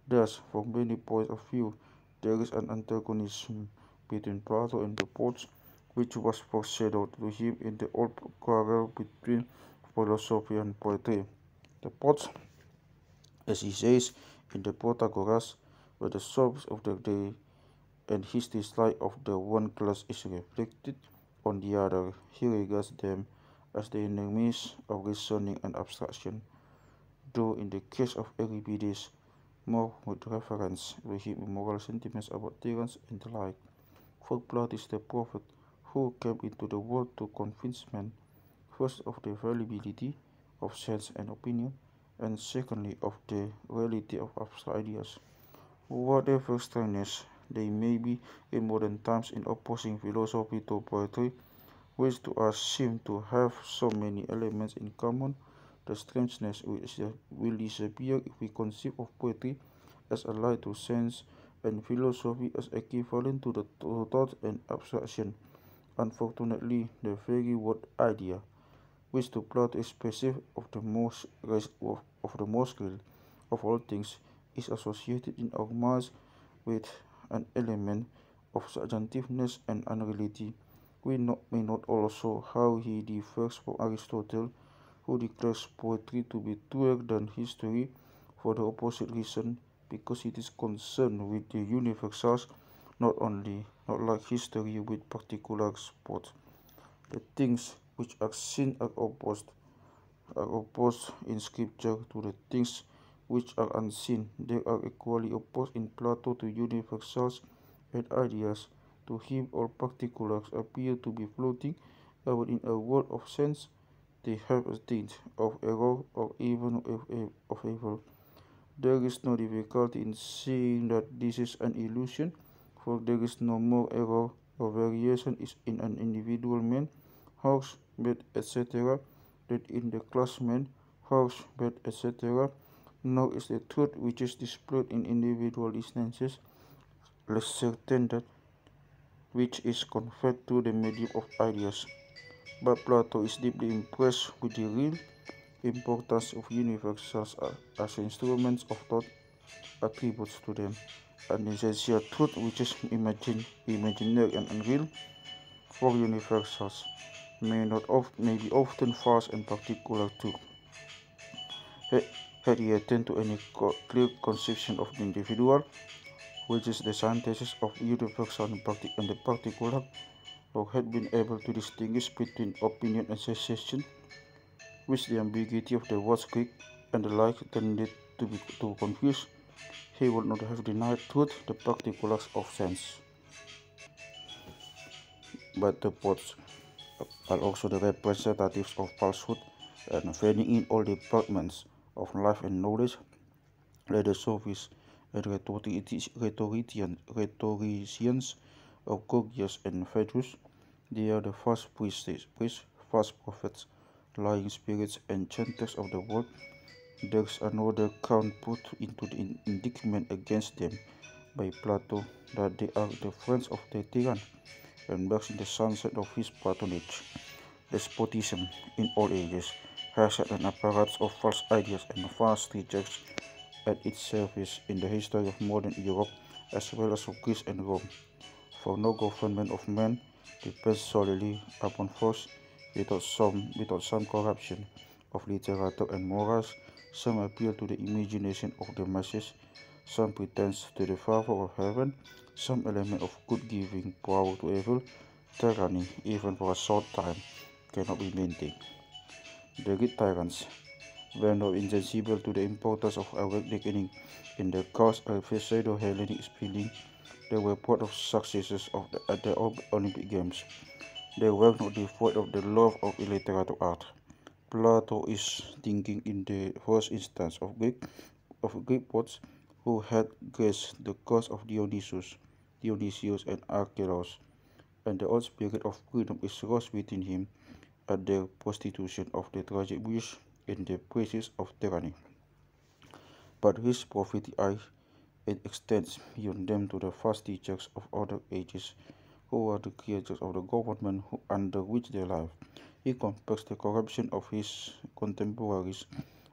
Thus, from many points of view, there is an antagonism between Plato and the poets, which was foreshadowed to him in the old quarrel between philosophy and poetry. The poets, as he says in the Phytagoras, but the service of the day and his dislike of the one class is reflected on the other. He regards them as the enemies of reasoning and abstraction, though in the case of Euripides, more with reference to his immoral sentiments about tyrants and the like. For Plato is the prophet who came into the world to convince men, first of the fallibility of sense and opinion, and secondly of the reality of abstract ideas. Whatever strangeness they may be in modern times in opposing philosophy to poetry, which to us seem to have so many elements in common, the strangeness will disappear if we conceive of poetry as allied to sense and philosophy as equivalent to thought and abstraction. Unfortunately, the very word idea, which to Plato is expressive of the most real of all things, is associated in our minds with an element of subjectiveness and unreality. May not also how he differs from Aristotle, who declares poetry to be truer than history for the opposite reason, because it is concerned with the universals, not like history with particular spots. The things which are seen are opposed in scripture to the things which are unseen. They are equally opposed in Plato to universals and ideas. To him all particulars appear to be floating about in a world of sense. They have a tint of error or even of evil. There is no difficulty in seeing that this is an illusion, for there is no more error or variation is in an individual man, horse, bed, etc., than in the classman, horse, bed, etc. Nor is the truth which is displayed in individual instances less certain than which is conveyed through the medium of ideas. But Plato is deeply impressed with the real importance of universals as instruments of thought, attributes to them, an essential truth which is imaginary and unreal, for universals may be often false and particular too. Had he attained to any clear conception of the individual, which is the synthesis of universal and the particular, or had been able to distinguish between opinion and sensation, which the ambiguity of the words Greek and the like tended to confuse, he would not have denied truth the particulars of sense. But the poets are also the representatives of falsehood, and failing in all departments of life and knowledge, like the sophists and rhetoricians of Gorgias and Phaedrus. They are the false priests, false prophets, lying spirits, and chanters of the world. There is another count put into the indictment against them by Plato, that they are the friends of the tyrant, and marks in the sunset of his patronage. Despotism, in all ages, has had an apparatus of false ideas and false teachers at its service in the history of modern Europe as well as of Greece and Rome. For no government of men depends solely upon force without some corruption of literature and morals. Some appeal to the imagination of the masses, some pretends to the favor of heaven, some element of good giving power to evil. Tyranny, even for a short time, cannot be maintained. The Greek tyrants were not insensible to the importance of awakening in the cause of pseudo-Hellenic feeling. They were proud of successes at the Olympic Games. They were not devoid of the love of literature art. Plato is thinking in the first instance of Greek poets who had graced the cause of Dionysius and Archimedes, and the old spirit of freedom is roused within him at the prostitution of the tragic muse in the praises of tyranny. But his prophetic eye it extends beyond them to the vast teachers of other ages, who are the creators of the government under which they live. He compares the corruption of his contemporaries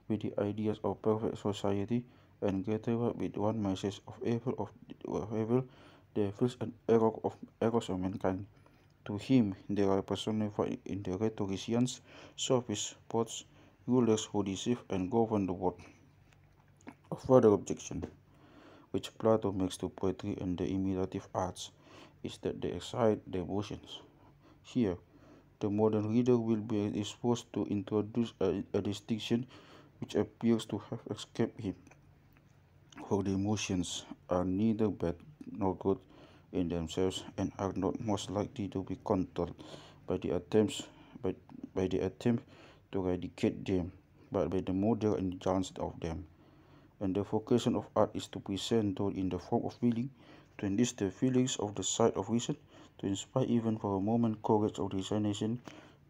with the ideas of perfect society, and greater with one message of evil, devils, and errors of mankind. To him, they are personified in the rhetoricians, sophists, poets, rulers who deceive and govern the world. A further objection, which Plato makes to poetry and the imitative arts is that they excite the emotions. Here, the modern reader will be exposed to introduce a distinction which appears to have escaped him, for the emotions are neither bad nor good in themselves and are not most likely to be controlled by the attempts by, by the attempt to eradicate them, but by the modern indulgence of them. And the vocation of art is to present thought in the form of feeling, to induce the feelings of the side of reason, to inspire even for a moment courage of resignation,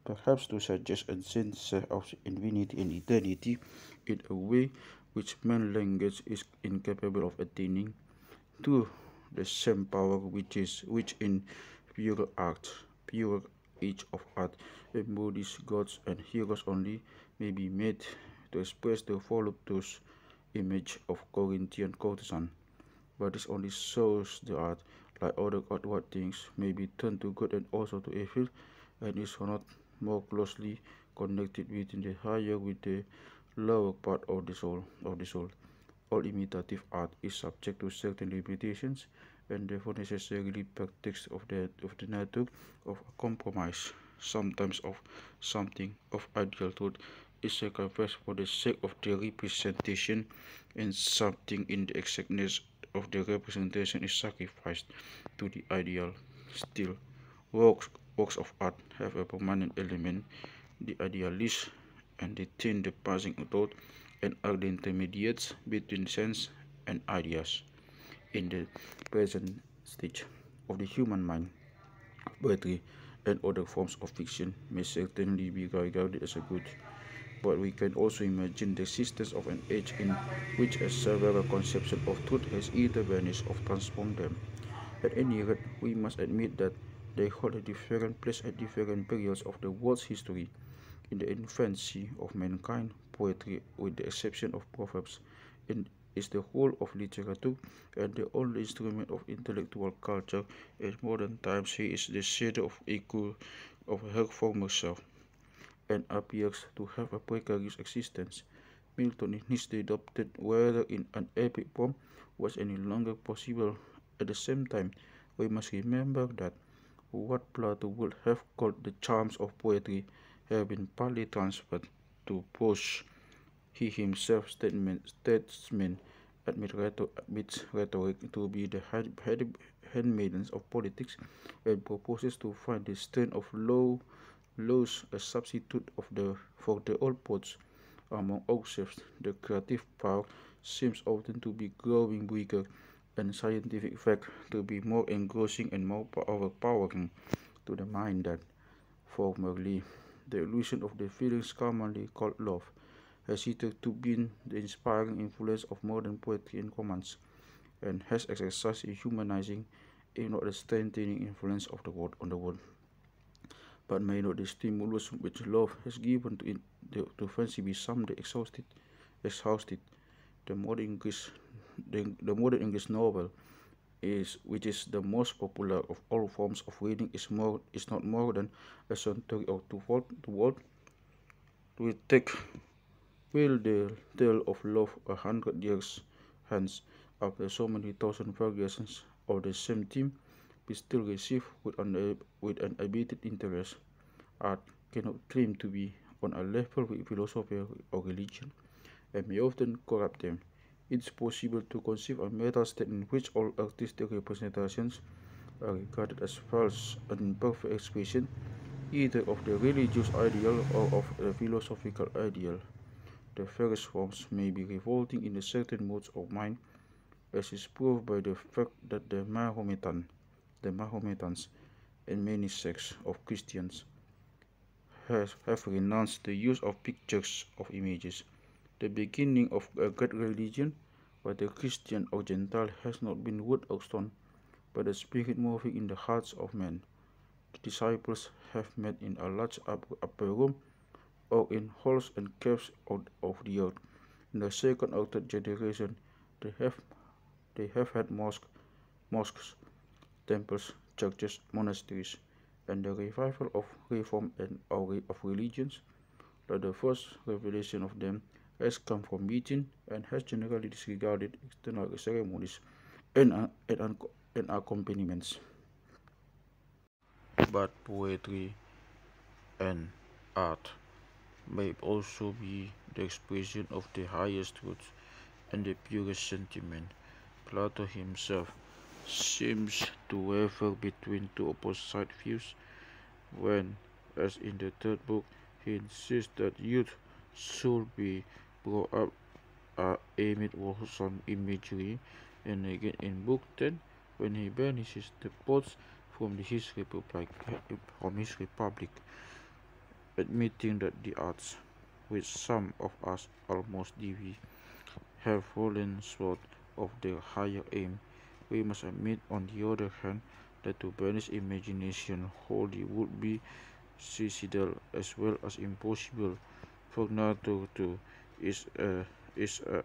perhaps to suggest a sense of infinity and eternity in a way which man language is incapable of attaining, to the same power which in pure art, pure age of art, embodies gods and heroes only, may be made to express the voluptuous image of Corinthian courtesan. But this only shows the art, like other outward things, may be turned to good and also to evil, and is not more closely connected within the higher with the lower part of the soul. All imitative art is subject to certain limitations, and therefore necessarily partakes of the nature of a compromise, sometimes of something of ideal truth is sacrificed for the sake of the representation, and something in the exactness of the representation is sacrificed to the ideal. Still, works of art have a permanent element, the idealist, and they tend the passing thought and are the intermediates between sense and ideas. In the present stage of the human mind, poetry and other forms of fiction may certainly be regarded as a good, but we can also imagine the existence of an age in which a several conception of truth has either vanished or transformed them. At any rate, we must admit that they hold a different place at different periods of the world's history. In the infancy of mankind, poetry, with the exception of proverbs, is the whole of literature and the only instrument of intellectual culture. In modern times, he is the shadow of echo of her former self, and appears to have a precarious existence. Milton, in his day, doubted whether in an epic poem was any longer possible. At the same time, we must remember that what Plato would have called the charms of poetry have been partly transferred to prose. He himself, statesman, admits rhetoric to be the handmaidens of politics, and proposes to find the strain of laws a substitute for the old poets. Among ourselves, the creative power seems often to be growing weaker, and scientific fact to be more engrossing and more overpowering to the mind than formerly. The illusion of the feelings commonly called love has hitherto been the inspiring influence of modern poetry and romance, and has exercised a humanizing, if not a strengthening influence on the world. But may not the stimulus which love has given to fancy be someday exhausted? The modern English, the modern English novel which is the most popular of all forms of reading, is not more than a century or two old. We take will the tale of love 100 years hence, after so many thousand variations of the same theme, be still received with an abated interest. Art cannot claim to be on a level with philosophy or religion, and may often corrupt them. It is possible to conceive a meta state in which all artistic representations are regarded as false and imperfect expression either of the religious ideal or of the philosophical ideal. The various forms may be revolting in a certain modes of mind, as is proved by the fact that the Mahometans, and many sects of Christians have renounced the use of pictures of images. The beginning of a great religion, whether Christian or Gentile, has not been wood or stone, but the Spirit moving in the hearts of men. The disciples have met in a large upper room, or in halls and caves of the earth. In the second or third generation, they have had mosques, temples, churches, monasteries, and the revival of reform and of religions, like the first revelation of them, has come from within and has generally disregarded external ceremonies and, and accompaniments. But poetry and art may also be the expression of the highest truth and the purest sentiment. Plato himself seems to waver between two opposite views when, as in the third book, he insists that youth should be brought up amid wholesome imagery, and again in book 10, when he banishes the poets from his republic, admitting that the arts, which some of us almost envy, have fallen short of their higher aim. We must admit, on the other hand, that to banish imagination wholly would be suicidal as well as impossible. For nature too is a is a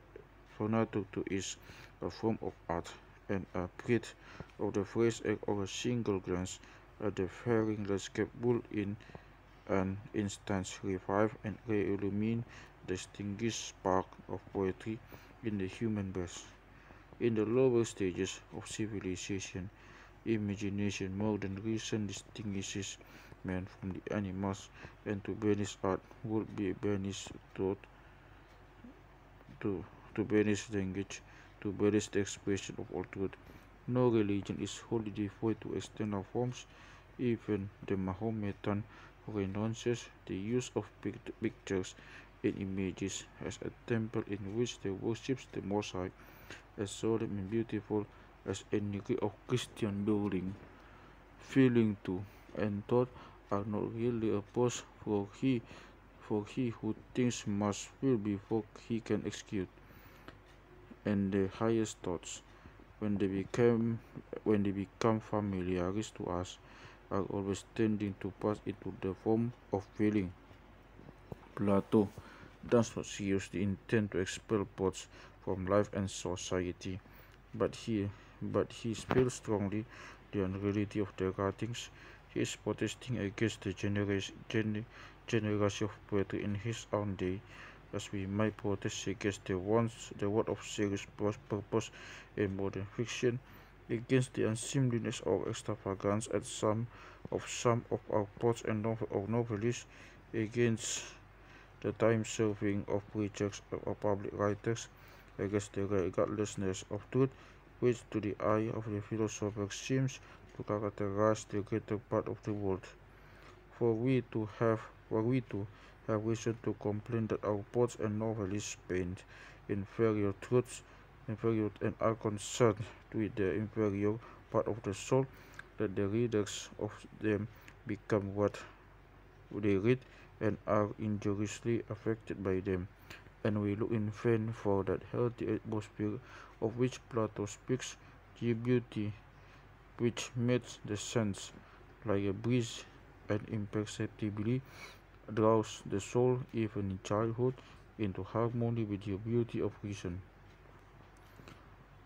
for nature too is a form of art, and a breath of the first act or a single glance at the faring landscape would in an instant revive and re-illumine the distinguished spark of poetry in the human breast. In the lower stages of civilization, imagination more than reason distinguishes man from the animals, and to banish art would be banish thought, to, to banish language, to banish the expression of all truth. No religion is wholly devoid to external forms. Even the Mahometan renounces the use of pictures and images as a temple in which they worships the Most High, as solemn and beautiful as any Greek of Christian building. Feeling too and thought are not really opposed, for he who thinks must will before he can execute, and the highest thoughts, when they become familiarized to us, are always tending to pass into the form of feeling. Plato does not seriously intend to expel thoughts from life and society, but he feels strongly the unreality of their writings. He is protesting against the generosity of poetry in his own day, as we might protest against the want of serious purpose in modern fiction, against the unseemliness or extravagance at some of our poets and novelists, against the time-serving of preachers or public writers, against the regardlessness of truth, which to the eye of the philosopher seems to characterize the greater part of the world. For we to have for we to have reason to complain that our poets and novelists paint inferior truths, inferior and are concerned with the inferior part of the soul, that the readers of them become what they read and are injuriously affected by them, and we look in vain for that healthy atmosphere of which Plato speaks, the beauty which makes the sense like a breeze and imperceptibly draws the soul, even in childhood, into harmony with the beauty of reason.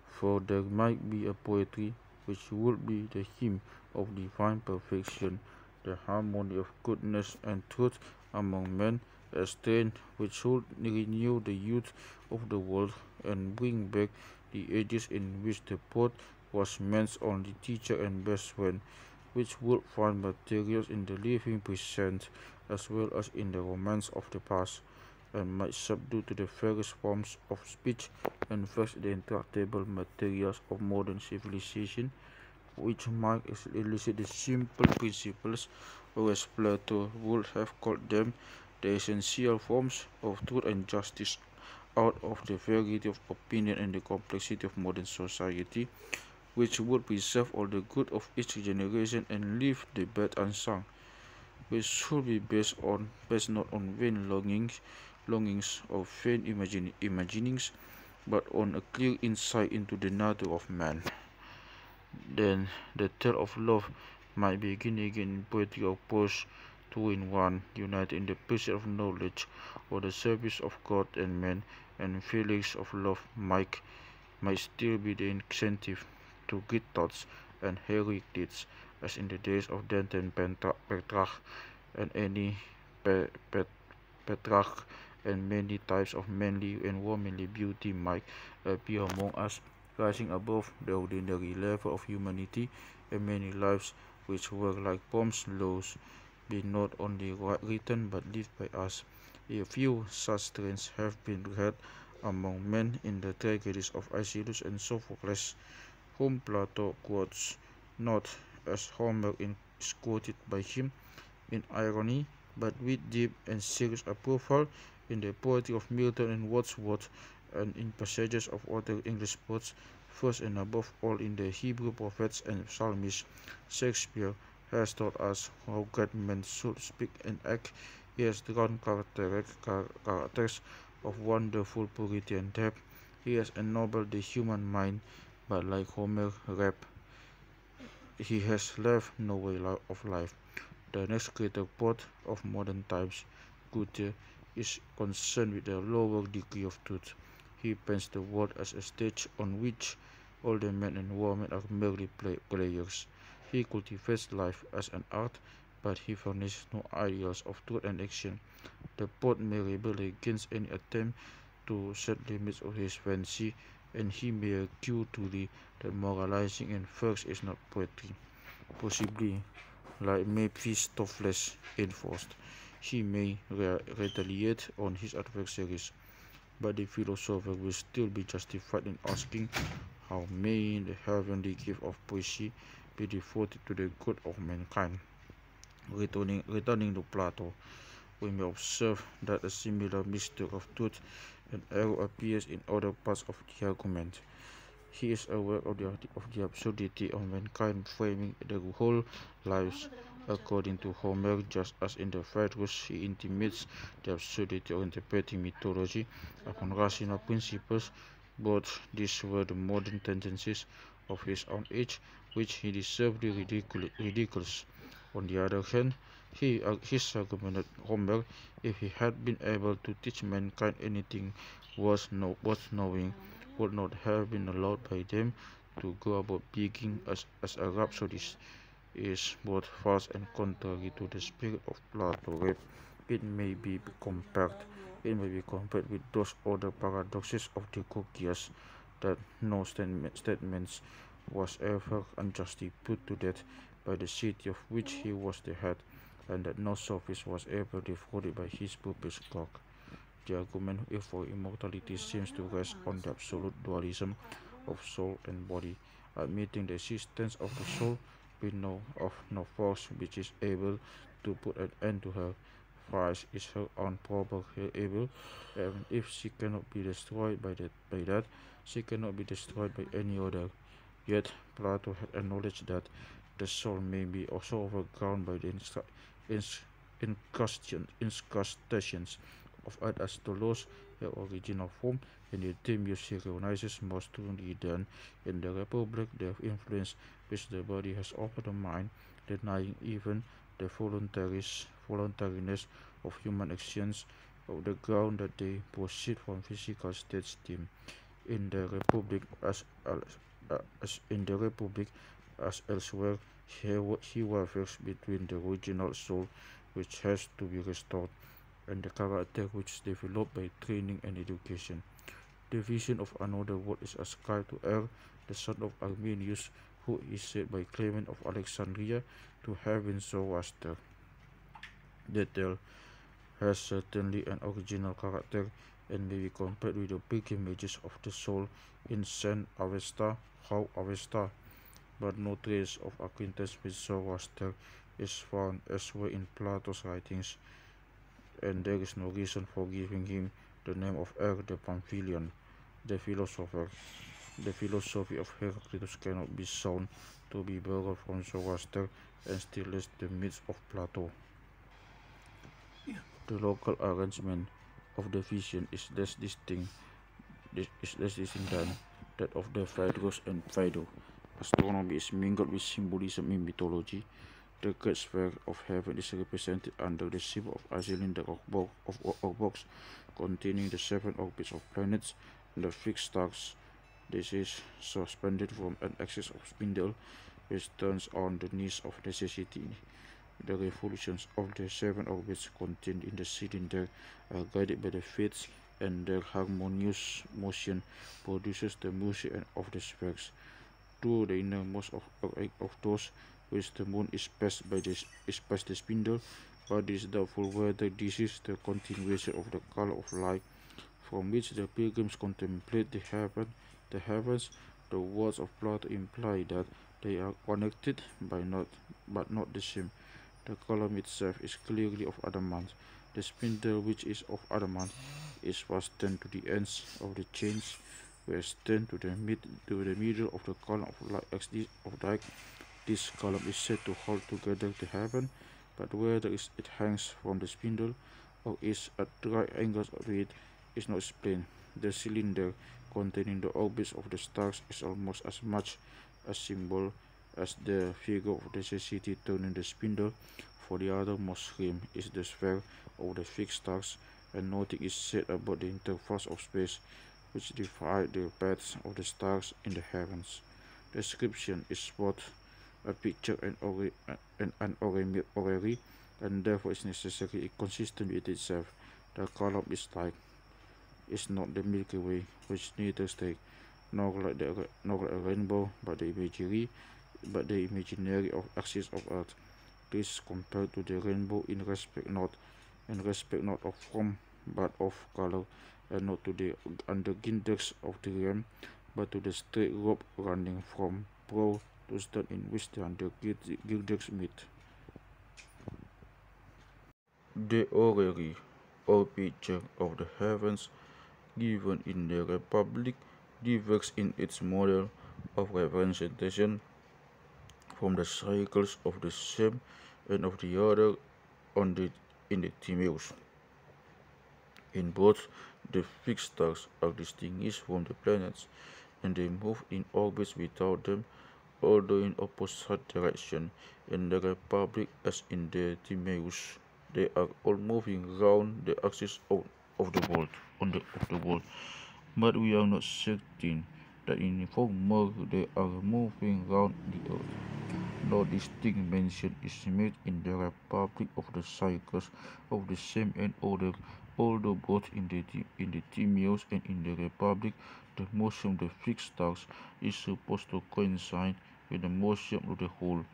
For there might be a poetry which would be the hymn of divine perfection, the harmony of goodness and truth among men, a strain which should renew the youth of the world and bring back the ages in which the poet was man's only teacher and best friend, which would find materials in the living present as well as in the romance of the past, and might subdue to the various forms of speech and vex the intractable materials of modern civilization, which might elicit the simple principles, or as Plato would have called them, the essential forms of truth and justice, out of the variety of opinion and the complexity of modern society, which would preserve all the good of each generation and leave the bad unsung, which should be based not on vain longings or vain imaginings, but on a clear insight into the nature of man. Then the tale of love might begin again in poetry or prose, two in one, united in the pursuit of knowledge or the service of God and man, and feelings of love might still be the incentive to great thoughts and heroic deeds, as in the days of Dante and Petrarch, and any Petrarch and many types of manly and womanly beauty might appear among us, rising above the ordinary level of humanity, and many lives which were like poems laws be not only written but lived by us. A few such traits have been read among men in the tragedies of Aeschylus and Sophocles, whom Plato quotes, not as Homer is quoted by him in irony, but with deep and serious approval in the poetry of Milton and Wordsworth, and in passages of other English poets, first and above all in the Hebrew prophets and psalmists. Shakespeare has taught us how great men should speak and act. He has drawn characters of wonderful purity and depth. He has ennobled the human mind, but like Homer he has left no way of life. The next greater poet of modern times, Goethe, is concerned with a lower degree of truth. He paints the world as a stage on which all the men and women are merely players. He cultivates life as an art, but he furnishes no ideals of truth and action. The poet may rebel against any attempt to set limits of his fancy, and he may argue truly that moralizing in verse is not poetry. Possibly, like Mephistopheles enforced, he may retaliate on his adversaries, but the philosopher will still be justified in asking how may the heavenly gift of poesy be devoted to the good of mankind. Returning to Plato, we may observe that a similar mixture of truth and error appears in other parts of the argument. He is aware of the absurdity of mankind framing their whole lives according to Homer, just as in the Phaedrus he intimates the absurdity of interpreting mythology upon rational principles. Both these were the modern tendencies of his own age, which he deservedly ridicules. On the other hand, his argument that Homer, if he had been able to teach mankind anything worth knowing, would not have been allowed by them to go about begging as a rhapsodist, is both false and contrary to the spirit of Plato. It may be compared with those other paradoxes of the Gorgias, that no statements was ever unjustly put to death by the city of which he was the head, and that no sophist was ever defrauded by his pupil's clock. The argument for immortality seems to rest on the absolute dualism of soul and body. Admitting the existence of the soul, we know of no force which is able to put an end to her. Vice is her unprobable evil, and if she cannot be destroyed by that, she cannot be destroyed by any other. Yet Plato had acknowledged that the soul may be also overgrown by the incrustations of earth as to lose their original form, and the term used he recognizes most strongly than in the Republic the influence which the body has over the mind, denying even the voluntariness of human actions on the ground that they proceed from physical states. In the Republic as elsewhere, he wavers between the original soul which has to be restored and the character which is developed by training and education. The vision of another world is ascribed to Er, the son of Arminius, who is said by Clement of Alexandria to have been Zoroaster. The tale has certainly an original character and may be compared with the pilgrimages of the soul in Saint Avesta, but no trace of acquaintance with Zoroaster is found elsewhere in Plato's writings, and there is no reason for giving him the name of Er the Pamphylian, the philosopher. The philosophy of Heraclitus cannot be shown to be borrowed from Zoroaster, and still less the myths of Plato. The local arrangement of the vision is less distinct than that of the Phaedrus and Phaedo. Astronomy is mingled with symbolism in mythology. The great sphere of heaven is represented under the symbol of a cylinder or box containing the 7 orbits of planets and the fixed stars. This is suspended from an axis of spindle which turns on the knees of necessity. The revolutions of the 7 orbits contained in the cylinder are guided by the fates, and their harmonious motion produces the motion of the spheres. To the innermost of those which the moon is past the spindle, but it is doubtful whether this is the continuation of the color of light from which the pilgrims contemplate the heavens. The words of Plato imply that they are connected but not the same. The column itself is clearly of adamant. The spindle, which is of adamant, is fastened to the ends of the chains, whereas then to the middle of the column of light. This column is said to hold together the heaven, but whether it hangs from the spindle or is at right angles to it is not explained. The cylinder containing the orbits of the stars is almost as much a symbol as the figure of necessity turning the spindle, for the outermost rim is the sphere of the fixed stars, and nothing is said about the intervals of space which divide the paths of the stars in the heavens. The description is both a picture and an orrery, and therefore is necessarily consistent with itself. The column is not the Milky Way, which neither states nor like a rainbow, but the imaginary axis of Earth. This is compared to the rainbow in respect not of form but of color, and not to the underginders of the ram, but to the straight rope running from prow to stern in which the undergirders meet. The orrery, or picture of the heavens given in the Republic, differs in its model of representation from the cycles of the same and of the other in the Timaeus. In both, the fixed stars are distinguished from the planets, and they move in orbits without them, although in opposite direction. In the Republic as in the Timaeus, they are all moving round the axis of the world, of the world. But we are not certain that in former they are moving round the earth. No distinct mention is made in the Republic of the cycles of the same and order, although both in the Timaeus and in the Republic the motion of the fixed stars is supposed to coincide with the motion of the whole.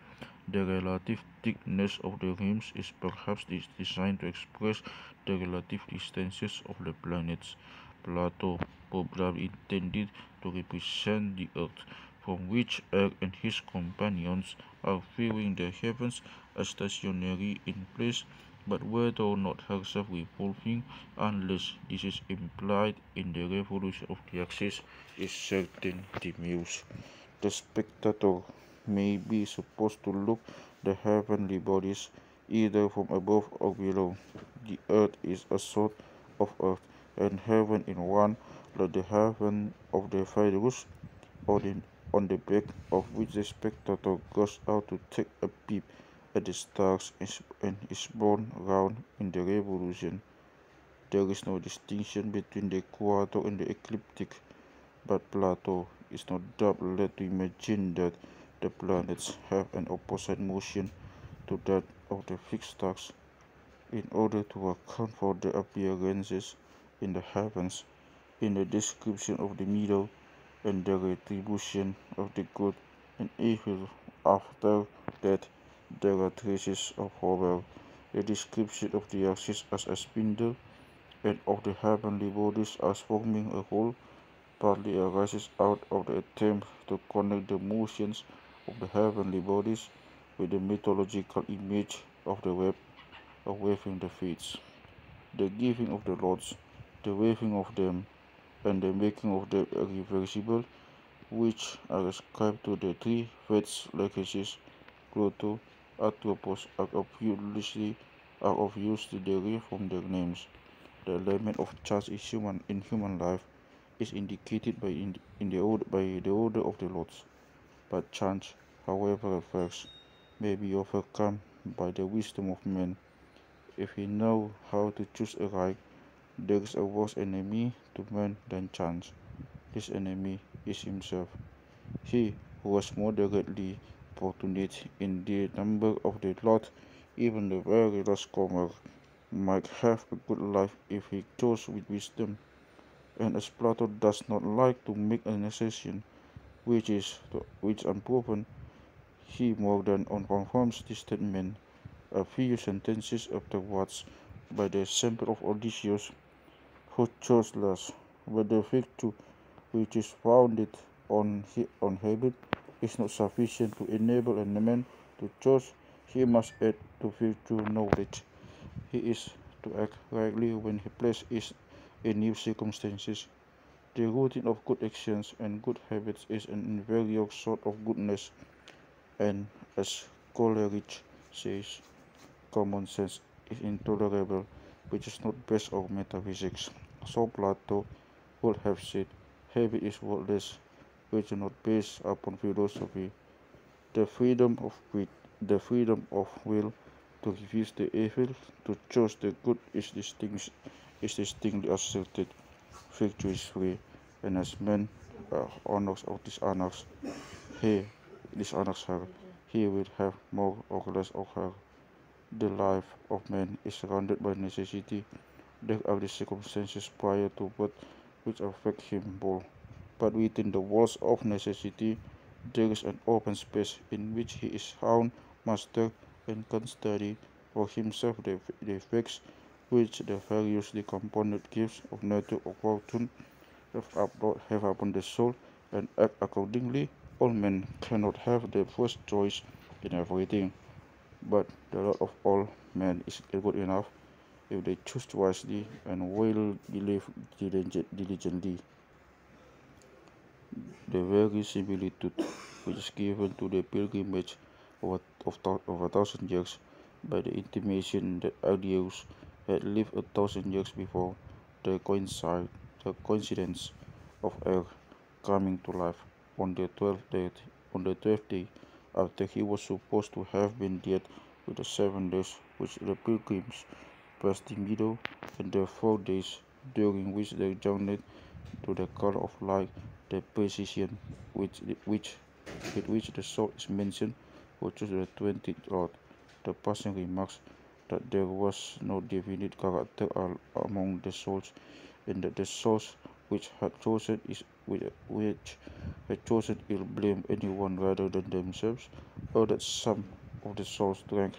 The relative thickness of the rims is perhaps designed to express the relative distances of the planets. Plato probably intended to represent the earth, from which Earth and his companions are viewing the heavens as stationary in place, but whether or not herself revolving, unless this is implied in the revolution of the axis, is certain. Timaeus. The spectator may be supposed to look the heavenly bodies either from above or below. The earth is a sort of earth, and heaven in one, like the heaven of the phytagoras, or on the back of which the spectator goes out to take a peep at the stars and is borne round in the revolution. There is no distinction between the equator and the ecliptic, but Plato is no doubt led to imagine that the planets have an opposite motion to that of the fixed stars, in order to account for their appearances in the heavens, in the description of the middle, and the retribution of the good and evil after that. There are traces of horror. The description of the axis as a spindle and of the heavenly bodies as forming a whole partly arises out of the attempt to connect the motions of the heavenly bodies with the mythological image of the web of waving the fates, the giving of the lots, the waving of them, and the making of them irreversible, which are ascribed to the three fates legacies. Plato, Atropos are obviously derived from their names. The element of chance in human life is indicated by the order of the lots, but chance, however adverse, may be overcome by the wisdom of man. If he know how to choose aright, there is a worse enemy to man than chance. This enemy is himself. He who was moderately fortunate in the number of the lot even the very last comer might have a good life if he chose with wisdom. And as Plato does not like to make an assertion which unproven, he more than confirms this statement a few sentences afterwards by the example of Odysseus, who chose less. But the virtue which is founded on habit is not sufficient to enable a man to choose. He must add to virtue knowledge. He is to act rightly when he placed in new circumstances. The routine of good actions and good habits is an inferior sort of goodness, and as Coleridge says, common sense is intolerable, which is not based on metaphysics. So Plato would have said, habit is worthless, which is not based upon philosophy. The freedom of will to refuse the evil, to choose the good is distinctly asserted. Virtue is free, and as man honors or he dishonors her, he will have more or less of her. The life of man is surrounded by necessity. There are the circumstances prior to birth which affect him both. But within the walls of necessity, there is an open space in which he is found master and can study for himself the effects which the variously component gifts of nature or fortune have upon the soul and act accordingly. All men cannot have the first choice in everything, but the Lord of all men is good enough if they choose wisely and will believe diligently. The very similitude which is given to the pilgrimage of 1,000 years by the intimation that Adius had lived 1,000 years before the coincidence of air coming to life on the 12th day after he was supposed to have been dead with the 7 days which the pilgrims passed in Meadow and the 4 days during which they journeyed to the color of light, the precision with which the soul is mentioned, which is the 20th Lord. The passing remarks that there was no definite character among the souls, and that the souls which had chosen ill blame anyone rather than themselves, or that some of the souls drank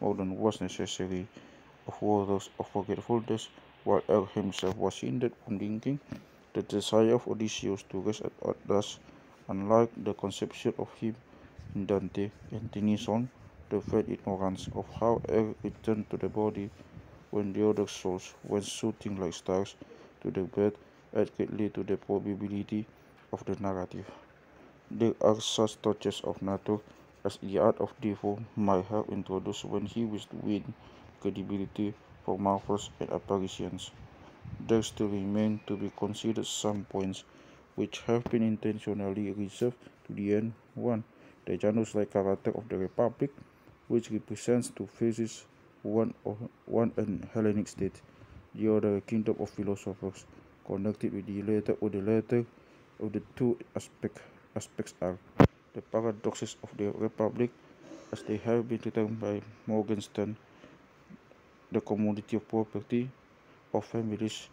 more than was necessary of waters of forgetfulness, while Er himself was hindered from drinking. The desire of Odysseus to rest at last, unlike the conception of him in Dante and Tennyson, the vague ignorance of how air returned to the body when the other souls went shooting like stars to the bed add greatly to the probability of the narrative. There are such touches of nature as the art of Defoe might have introduced when he wished to win credibility for marvels and apparitions. There still remain to be considered some points which have been intentionally reserved to the end. 1. The Janus-like character of the Republic, which represents two phases, one an Hellenic state, the other a kingdom of philosophers, connected with the latter of the two aspects are the paradoxes of the Republic, as they have been termed by Morgenstern, the commodity of property, of families,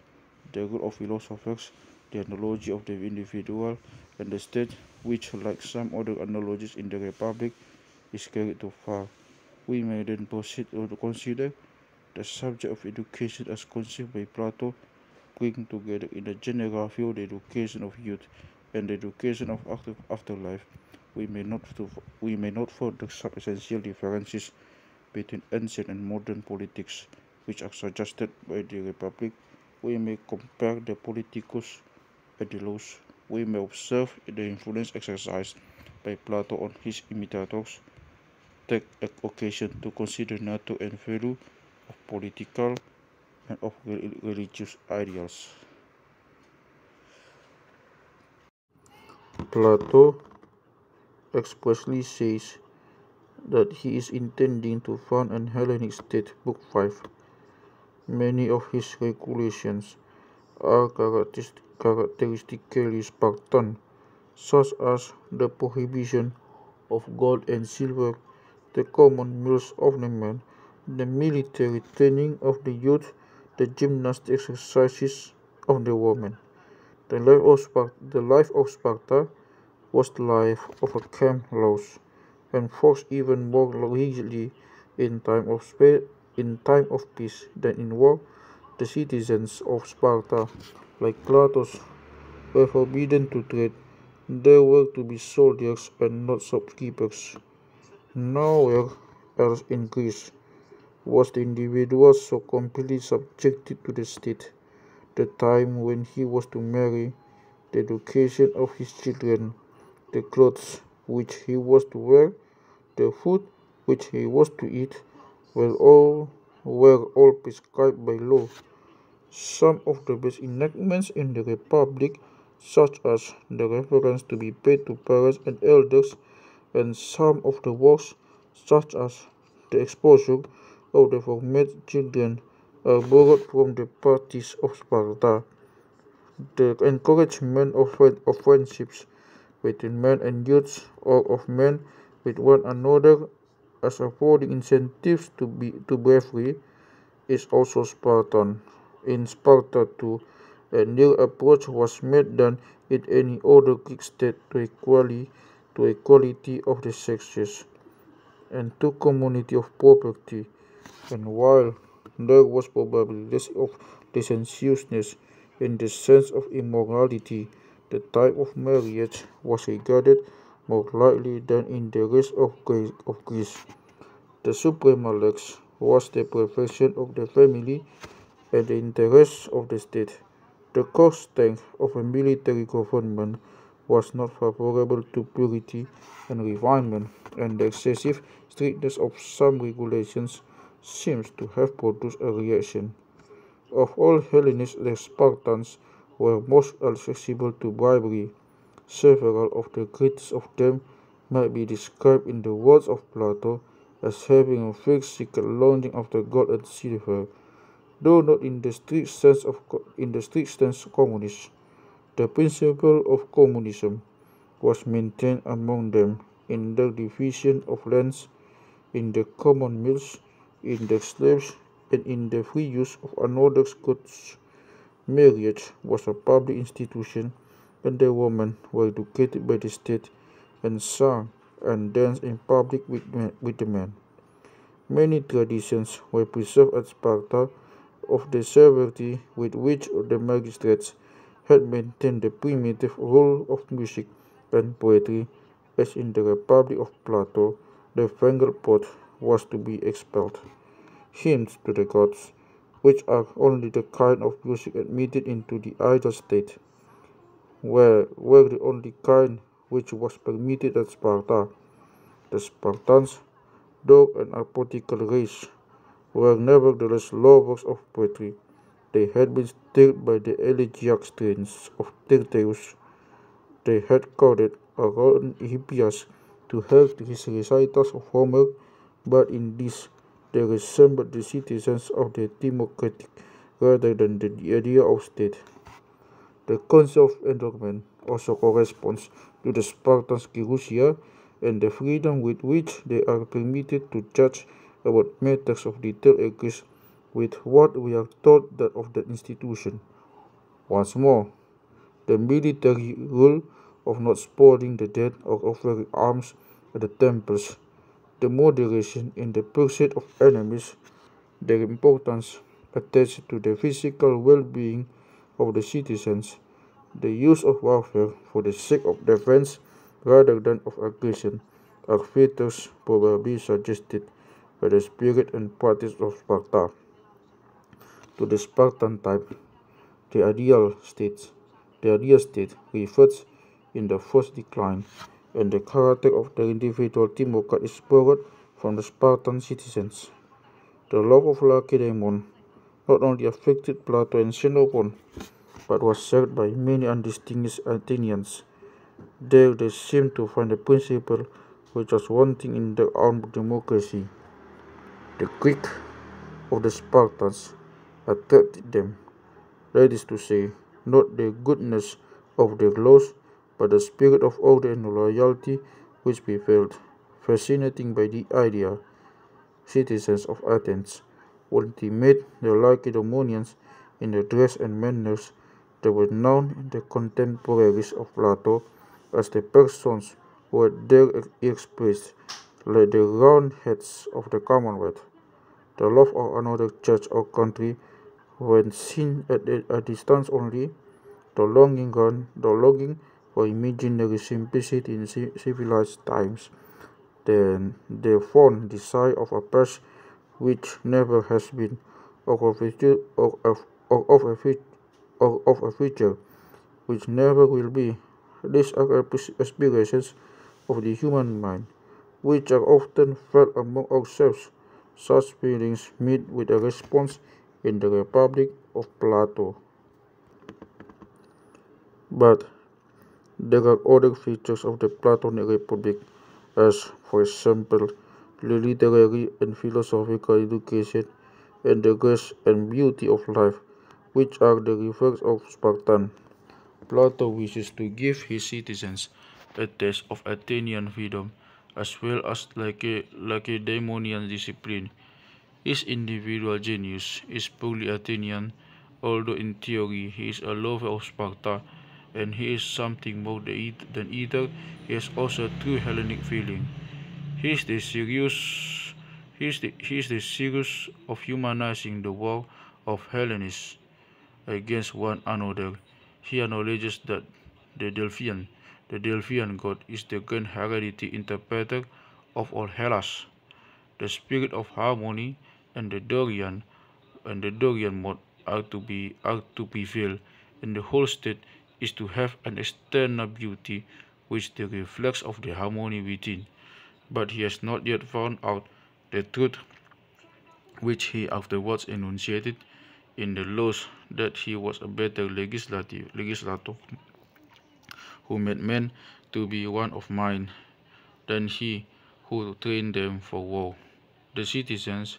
the role of philosophers, the analogy of the individual, and the state, which, like some other analogies in the Republic, is carried too far. We may then proceed to consider the subject of education as conceived by Plato, bringing together in a general view the education of youth and the education of afterlife. We may not further sub-essential differences between ancient and modern politics, which are suggested by the Republic. We may compare the politicus and the laws. We may observe the influence exercised by Plato on his imitators, take occasion to consider nature and value of political and of religious ideals. Plato expressly says that he is intending to found an Hellenic state, Book 5. Many of his regulations are characteristically Spartan, such as the prohibition of gold and silver, the common meals of the men, the military training of the youth, the gymnastic exercises of the women. The life of Sparta was the life of a camp laws, enforced even more rigidly in time of peace than in war. The citizens of Sparta, like Plato's, were forbidden to trade. They were to be soldiers and not shopkeepers. Nowhere else in Greece was the individual so completely subjected to the state. The time when he was to marry, the education of his children, the clothes which he was to wear, the food which he was to eat, were all prescribed by law. Some of the best enactments in the Republic, such as the reference to be paid to parents and elders, and some of the worst, such as the exposure of the formed children, are borrowed from the parties of Sparta. The encouragement of friendships between men and youths, or of men with one another, as affording incentives to bravery, is also Spartan. In Sparta too, a near approach was made than in any other Greek state to equality of the sexes, and to community of property. And while there was probably less of licentiousness in the sense of immorality, the type of marriage was regarded more lightly than in the rest of Greece. The suprema lex was the perfection of the family and the interests of the state. The core strength of a military government was not favorable to purity and refinement, and the excessive strictness of some regulations seems to have produced a reaction. Of all Hellenists, the Spartans were most accessible to bribery. Several of the greatest of them might be described in the words of Plato as having a fixed secret longing after gold and silver, though not in the strict sense communist. The principle of communism was maintained among them in the division of lands, in the common meals, in the slaves, and in the free use of another's goods. Marriage was a public institution, and the women were educated by the state and sang and danced in public with the men. Many traditions were preserved at Sparta of the severity with which the magistrates had maintained the primitive rule of music and poetry, as in the Republic of Plato the fangled pot was to be expelled. Hymns to the gods, which are only the kind of music admitted into the idle state, were the only kind which was permitted at Sparta. The Spartans, though an apothetical race, were nevertheless lovers of poetry. They had been stirred by the elegiac strains of Tyrtaeus. They had crowded around Hippias to help his recitals of Homer, but in this they resembled the citizens of the democratic rather than the idea of state. The concept of endowment also corresponds to the Spartans' gerousia and the freedom with which they are permitted to judge about matters of detail agrees with what we are told that of the institution. Once more, the military rule of not spoiling the dead or offering arms at the temples, the moderation in the pursuit of enemies, their importance attached to the physical well-being of the citizens, the use of warfare for the sake of defense rather than of aggression, are features probably suggested by the spirit and practice of Sparta. To the Spartan type, the ideal state reverts in the first decline, and the character of the individual democrat is borrowed from the Spartan citizens. The love of Lacedaemon not only affected Plato and Xenophon, but was shared by many undistinguished Athenians. There they seemed to find a principle which was wanting in their own democracy. The Greek of the Spartans attracted them, that is to say, not the goodness of their laws, but the spirit of order and loyalty which prevailed, fascinating by the idea citizens of Athens, while they made the Lacedaemonians in the dress and manners that were known in the contemporaries of Plato as the persons who were there expressed, like the roundheads of the Commonwealth. The love of another church or country, when seen at a distance only, the longing for imaginary simplicity in civilized times, then the fond desire of a past which never has been, or of a future, or of a future which never will be. These are aspirations of the human mind, which are often felt among ourselves. Such feelings meet with a response in the Republic of Plato. But there are other features of the Platonic Republic, as, for example, the literary and philosophical education and the grace and beauty of life, which are the reverse of Spartan. Plato wishes to give his citizens a taste of Athenian freedom as well as Lacedaemonian discipline. His individual genius is purely Athenian, although in theory he is a lover of Sparta, and he is something more than either. He has also a true Hellenic feeling. He is desirous of humanizing the war of Hellenes against one another. He acknowledges that the Delphian, the Delphian god, is the grand heredity interpreter of all Hellas, the spirit of harmony, and the Dorian mode are to prevail, and the whole state is to have an external beauty which the reflects of the harmony within. But he has not yet found out the truth which he afterwards enunciated in the laws, that he was a better legislator who made men to be one of mind than he who trained them for war. The citizens,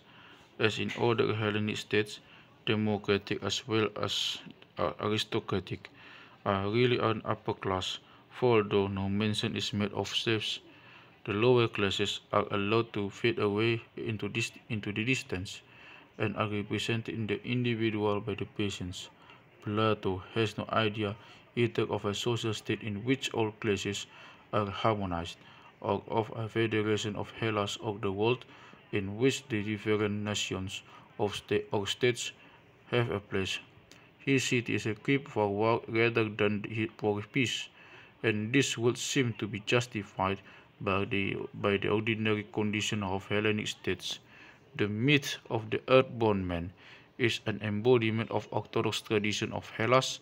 as in other Hellenic states, democratic as well as aristocratic, are really an upper class, for although no mention is made of slaves, the lower classes are allowed to fade away into the distance, and are represented in the individual by the peasants. Plato has no idea either of a social state in which all classes are harmonized, or of a federation of Hellas of the world in which the different nations or states have a place. His city is equipped for war rather than for peace, and this would seem to be justified by the ordinary condition of Hellenic states. The myth of the earthborn man is an embodiment of orthodox tradition of Hellas,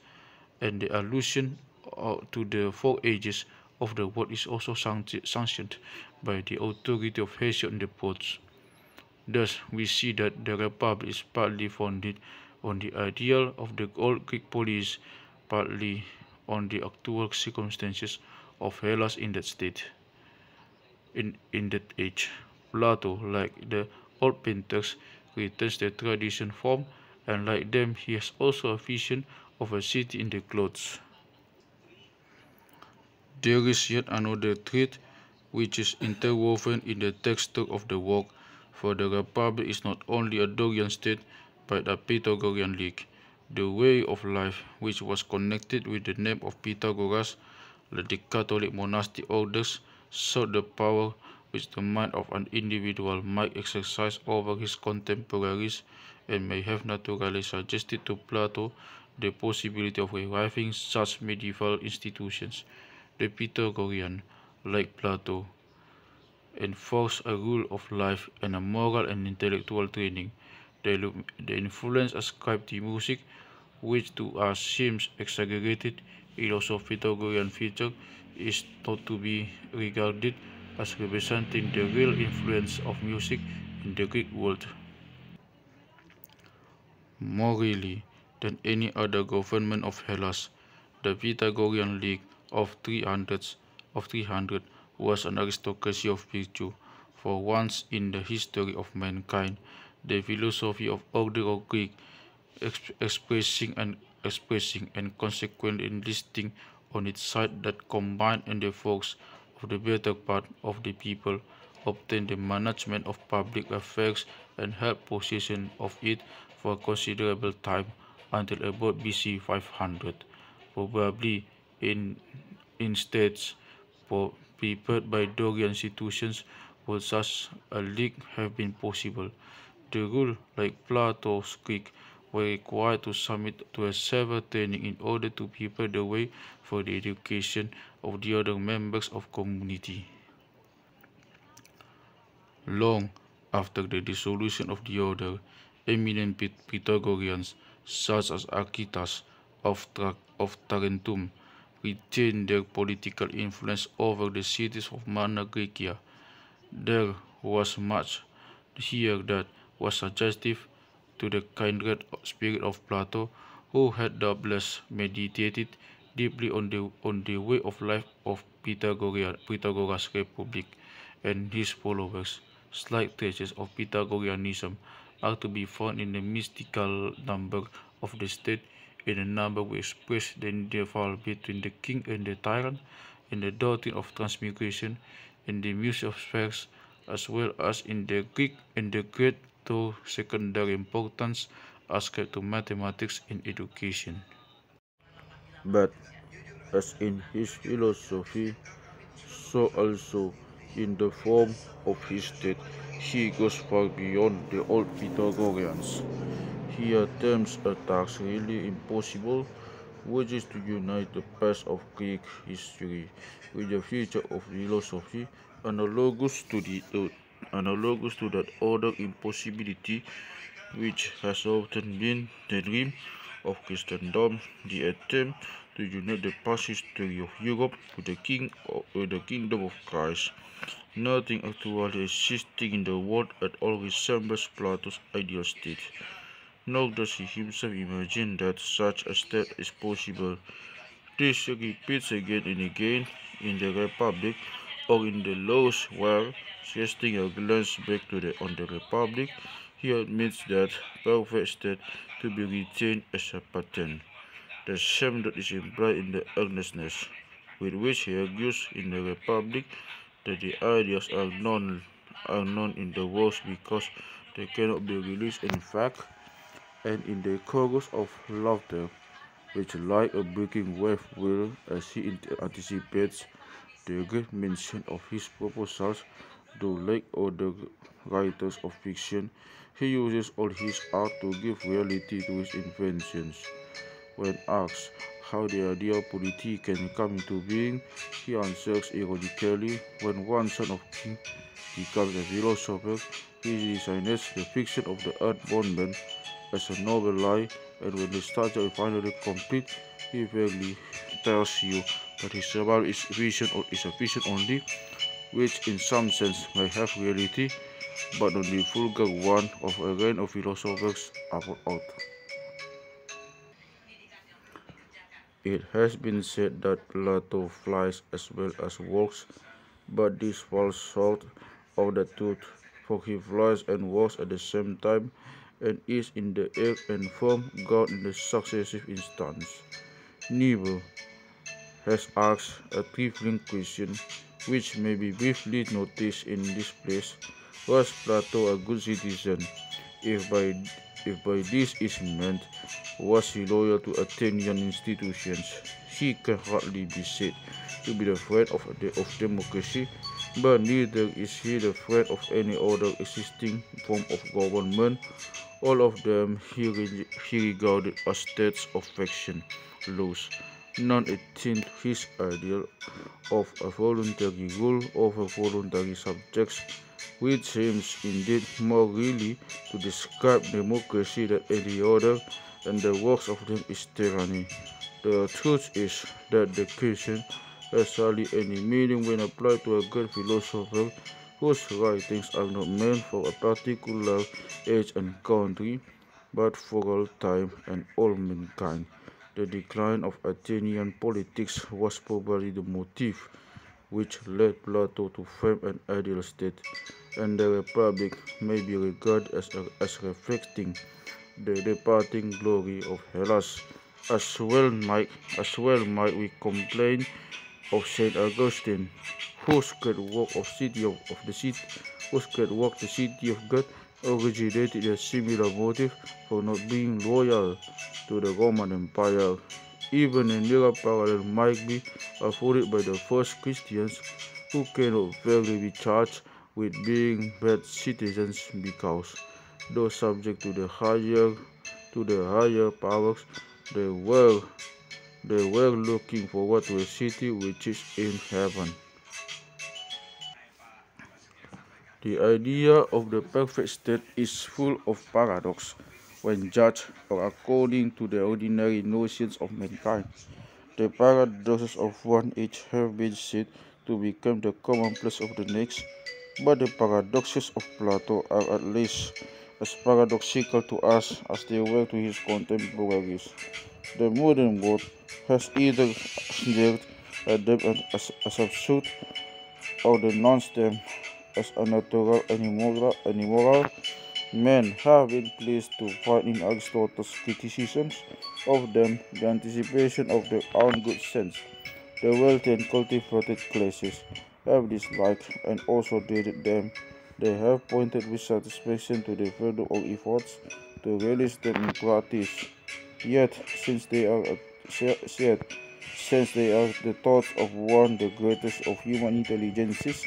and the allusion to the four ages of the world is also sanctioned by the authority of Hesiod and the poets. Thus, we see that the Republic is partly founded on the ideal of the old Greek polis, partly on the actual circumstances of Hellas in that state, in that age. Plato, like the old painters, returns the tradition form, and like them, he has also a vision of a city in the clouds. There is yet another thread which is interwoven in the texture of the work, for the Republic is not only a Dorian state but a Pythagorean league. The way of life, which was connected with the name of Phytagoras, like the Catholic monastic orders, sought the power which the mind of an individual might exercise over his contemporaries, and may have naturally suggested to Plato the possibility of reviving such medieval institutions. The Pythagorean, like Plato, enforce a rule of life and a moral and intellectual training. The influence ascribed to music, which to us seems exaggerated, it also Pythagorean feature, is thought to be regarded as representing the real influence of music in the Greek world. More really than any other government of Hellas, the Pythagorean League of 300 was an aristocracy of virtue. For once in the history of mankind, the philosophy of order of Greek, expressing and consequently enlisting on its side that combined and the force of the better part of the people, obtained the management of public affairs and held possession of it for a considerable time until about BC 500, probably in states prepared by Dorian institutions would such a league have been possible. The rule, like Plato's Greek, were required to submit to a severe training in order to prepare the way for the education of the other members of community. Long after the dissolution of the order, eminent Pythagoreans, such as Architas of Tarentum, retained their political influence over the cities of Magna Graecia. There was much here that was suggestive to the kindred spirit of Plato, who had doubtless meditated deeply on the way of life of Pythagoras' Republic and his followers. Slight traces of Pythagoreanism are to be found in the mystical number of the state, in the number which expressed the interval between the king and the tyrant, in the doctrine of transmigration, in the music of spheres, as well as in the Greek and the great though secondary importance ascribed to mathematics in education. But as in his philosophy, so also in the form of his state, he goes far beyond the old Pythagoreans. He attempts a task really impossible, which is to unite the past of Greek history with the future of philosophy, analogous to that other impossibility which has often been the dream of Christendom, the attempt to unite the past history of Europe with the kingdom of Christ. Nothing actually existing in the world at all resembles Plato's ideal state, nor does he himself imagine that such a state is possible. This repeats again and again in the Republic or in the laws where, casting a glance back on the Republic, he admits that perfect state to be retained as a pattern, the same that is implied in the earnestness with which he argues in the Republic that the ideas are known in the works because they cannot be released in fact, and in the chorus of laughter which like a breaking wave will, as he anticipates the great mention of his proposals, though like other writers of fiction, he uses all his art to give reality to his inventions. When asked how the idea of polity can come into being, he answers ironically, when one son of king becomes a philosopher, he designs the fiction of the earthborn man as a novel lie, and when the structure is finally complete, he vaguely tells you that his survival is a vision only, which in some sense may have reality, but not the vulgar one of a reign of philosophers about out. It has been said that Plato flies as well as walks, but this falls short of the truth, for he flies and walks at the same time, and is in the air and form God in the successive instants. Niebuhr has asked a trifling question, which may be briefly noticed in this place. Was Plato a good citizen? If by, if by this is meant, was he loyal to Athenian institutions? He can hardly be said to be the friend of democracy, but neither is he the friend of any other existing form of government. All of them he regarded as states of faction, laws. None attained his ideal of a voluntary rule over voluntary subjects, which seems indeed more really to describe democracy than any other, and the worst of them is tyranny. The truth is that the question has hardly any meaning when applied to a great philosopher whose writings are not meant for a particular age and country, but for all time and all mankind. The decline of Athenian politics was probably the motive which led Plato to frame an ideal state, and the Republic may be regarded as reflecting the departing glory of Hellas. As well might we complain of Saint Augustine, whose great work of the city, whose great work the city of God originated a similar motive for not being loyal to the Roman Empire. Even a nearer parallel might be afforded by the first Christians, who cannot fairly be charged with being bad citizens because, though subject to the higher powers, they were they were looking forward to a city which is in heaven. The idea of the perfect state is full of paradox when judged or according to the ordinary notions of mankind. The paradoxes of one age have been said to become the commonplace of the next, but the paradoxes of Plato are at least as paradoxical to us as they were to his contemporaries. The modern world has either sneered at them as absurd or denounced them as unnatural and immoral. Men have been pleased to find in Aristotle's criticisms of them the anticipation of their own good sense. The wealthy and cultivated classes have disliked and also dreaded them. They have pointed with satisfaction to the value of efforts to realize them in practice. Yet, since they are the thoughts of one the greatest of human intelligences,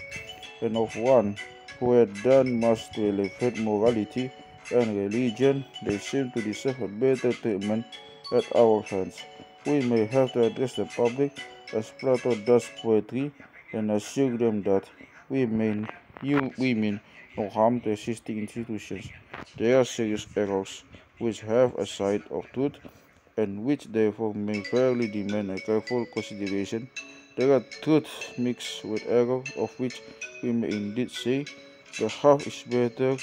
and of one who had done much to elevate morality and religion, they seem to deserve a better treatment at our hands. We may have to address the public as Plato does poetry and assure them that we mean no harm to existing institutions. There are serious errors which have a side of truth and which therefore may fairly demand a careful consideration. There are truths mixed with error, of which we may indeed say the half is better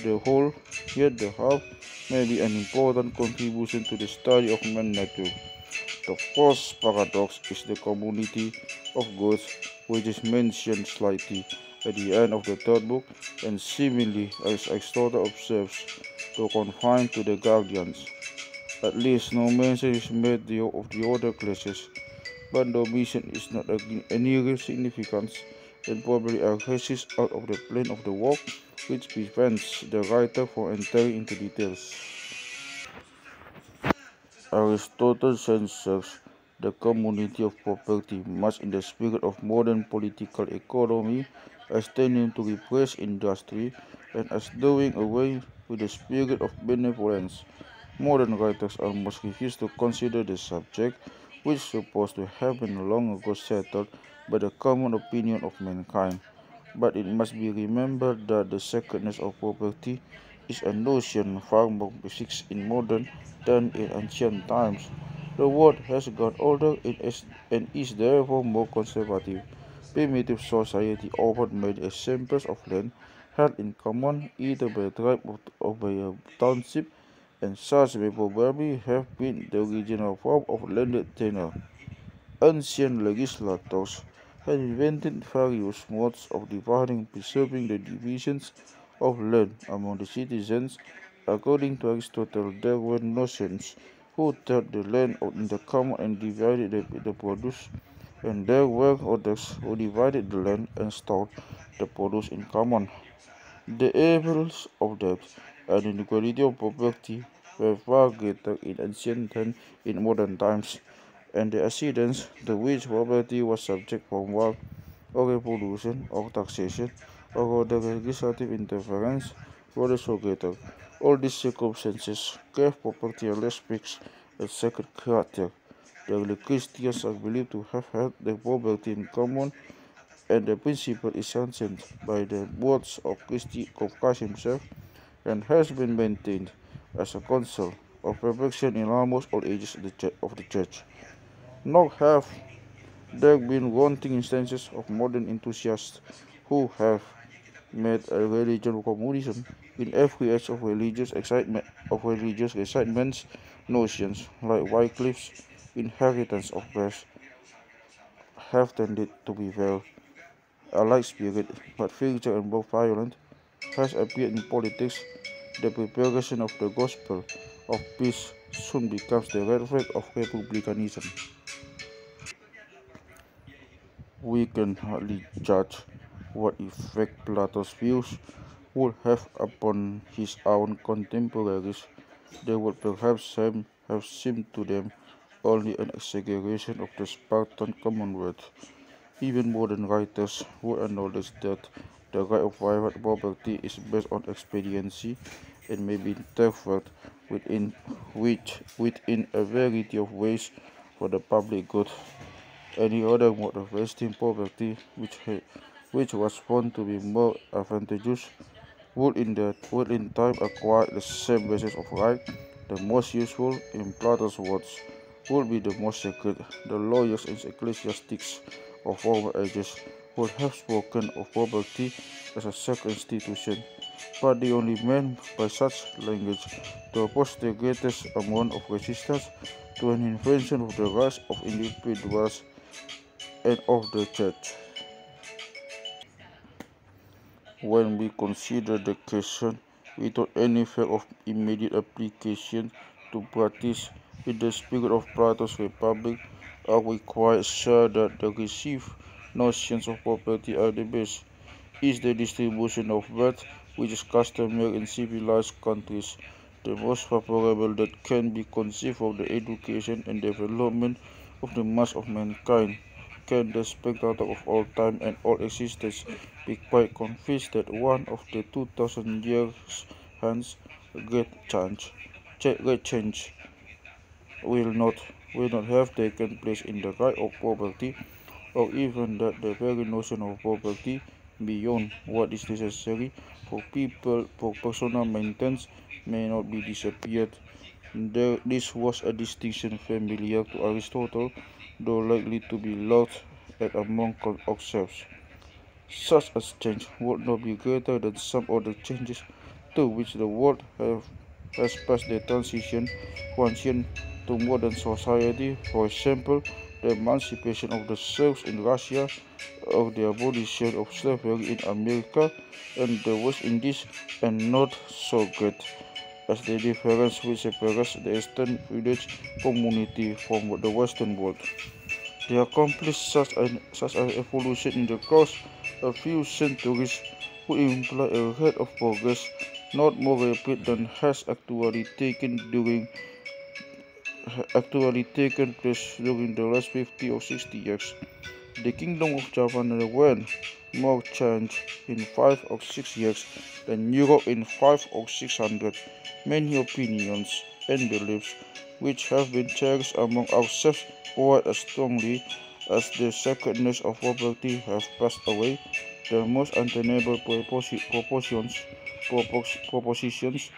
the whole, yet the half may be an important contribution to the study of man nature. The first paradox is the community of gods, which is mentioned slightly at the end of the third book, and seemingly, as Aristotle observes, to confine to the guardians. At least no mention is made of the other classes, but the omission is not of any real significance and probably arises out of the plane of the work, which prevents the writer from entering into details. Aristotle censures the community of property much in the spirit of modern political economy as tending to repress industry and as doing away with the spirit of benevolence. Modern writers almost refuse to consider the subject, which is supposed to have been long ago settled by the common opinion of mankind. But it must be remembered that the sacredness of property is a notion far more fixed in modern than in ancient times. The world has got older and is therefore more conservative. Primitive society often made samples of land held in common either by a tribe or by a township, and such may probably have been the original form of landed tenure. Ancient legislators had invented various modes of dividing and preserving the divisions of land among the citizens. According to Aristotle, there were nations who tilled the land into common and divided the produce, and there were others who divided the land and stored the produce in common. The evils of debt and inequality of poverty were far greater in ancient than in modern times, and the accidents to which poverty was subject from war or revolution or taxation or other legislative interference were also greater. All these circumstances gave poverty a less fixed and sacred character. The early Christians are believed to have had their poverty in common, and the principle is sanctioned by the words of Christ himself and has been maintained as a counsel of perfection in almost all ages of the Church. Nor have there been wanting instances of modern enthusiasts who have made a religion communism in every age of religious excitements notions like Wycliffe's inheritance of birth have tended to be well a like spirit, but future and more violent, has appeared in politics. The preparation of the gospel of peace soon becomes the red flag of republicanism. We can hardly judge what effect Plato's views would have upon his own contemporaries. They would perhaps have seemed to them only an exaggeration of the Spartan Commonwealth. Even modern writers who acknowledge that the right of private property is based on expediency and may be interpreted within a variety of ways for the public good. Any other mode of wasting property which was found to be more advantageous would in time acquire the same basis of right. The most useful, in Plato's words, would be the most sacred. The lawyers and ecclesiastics of former ages would have spoken of property as a sacred institution, but they only meant by such language to oppose the greatest amount of resistance to an invention of the rights of individuals and of the church. When we consider the question without any fear of immediate application to practice in the spirit of Plato's Republic, are we quite sure that the received notions of property are the best? Is the distribution of wealth, which is customary in civilized countries, the most favorable that can be conceived of the education and development of the mass of mankind? Can the spectator of all time and all existence be quite convinced that one of the 2000 years hence great change will not have taken place in the right of property, or even that the very notion of property beyond what is necessary for personal maintenance may not be disappeared? This was a distinction familiar to Aristotle, though likely to be lost at among ourselves. Such a change would not be greater than some other changes to which the world has passed the transition to modern society. For example, the emancipation of the slaves in Russia, or the abolition of slavery in America and the West Indies, and not so great as the difference which separates the Eastern village community from the Western world. They accomplished such an evolution in the course of a few centuries would imply a rate of progress not more rapid than has actually taken place during the last 50 or 60 years. The kingdom of Japan underwent more change in 5 or 6 years than Europe in 5 or 600. Many opinions and beliefs which have been cherished among ourselves quite as strongly as the sacredness of property have passed away. The most untenable propositions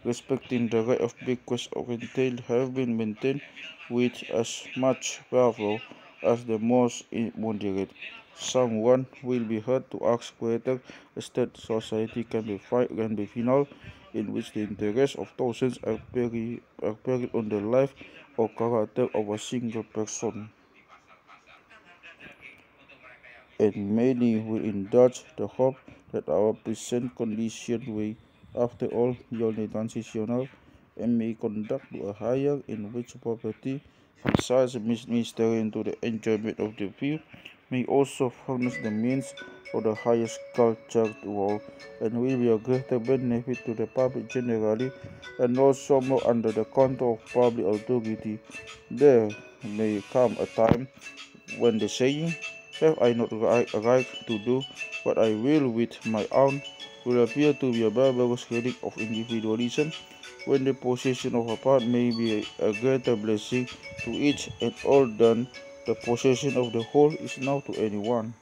respecting the right of bequest of entail have been maintained with as much fervor as the most moderate. Someone will be heard to ask whether a state society can be final, in which the interests of thousands are peril on the life or character of a single person. And many will indulge the hope that our present condition will, after all, be only transitional, and may conduct to a higher in which property, besides ministering to the enjoyment of the few, may also furnish the means of the highest culture to all, and will be a greater benefit to the public generally, and also more under the control of public authority. There may come a time when the saying, "Have I not a right to do what I will with my own?" will appear to be a barbarous relic of individualism, when the possession of a part may be a greater blessing to each and all than the possession of the whole is now to anyone.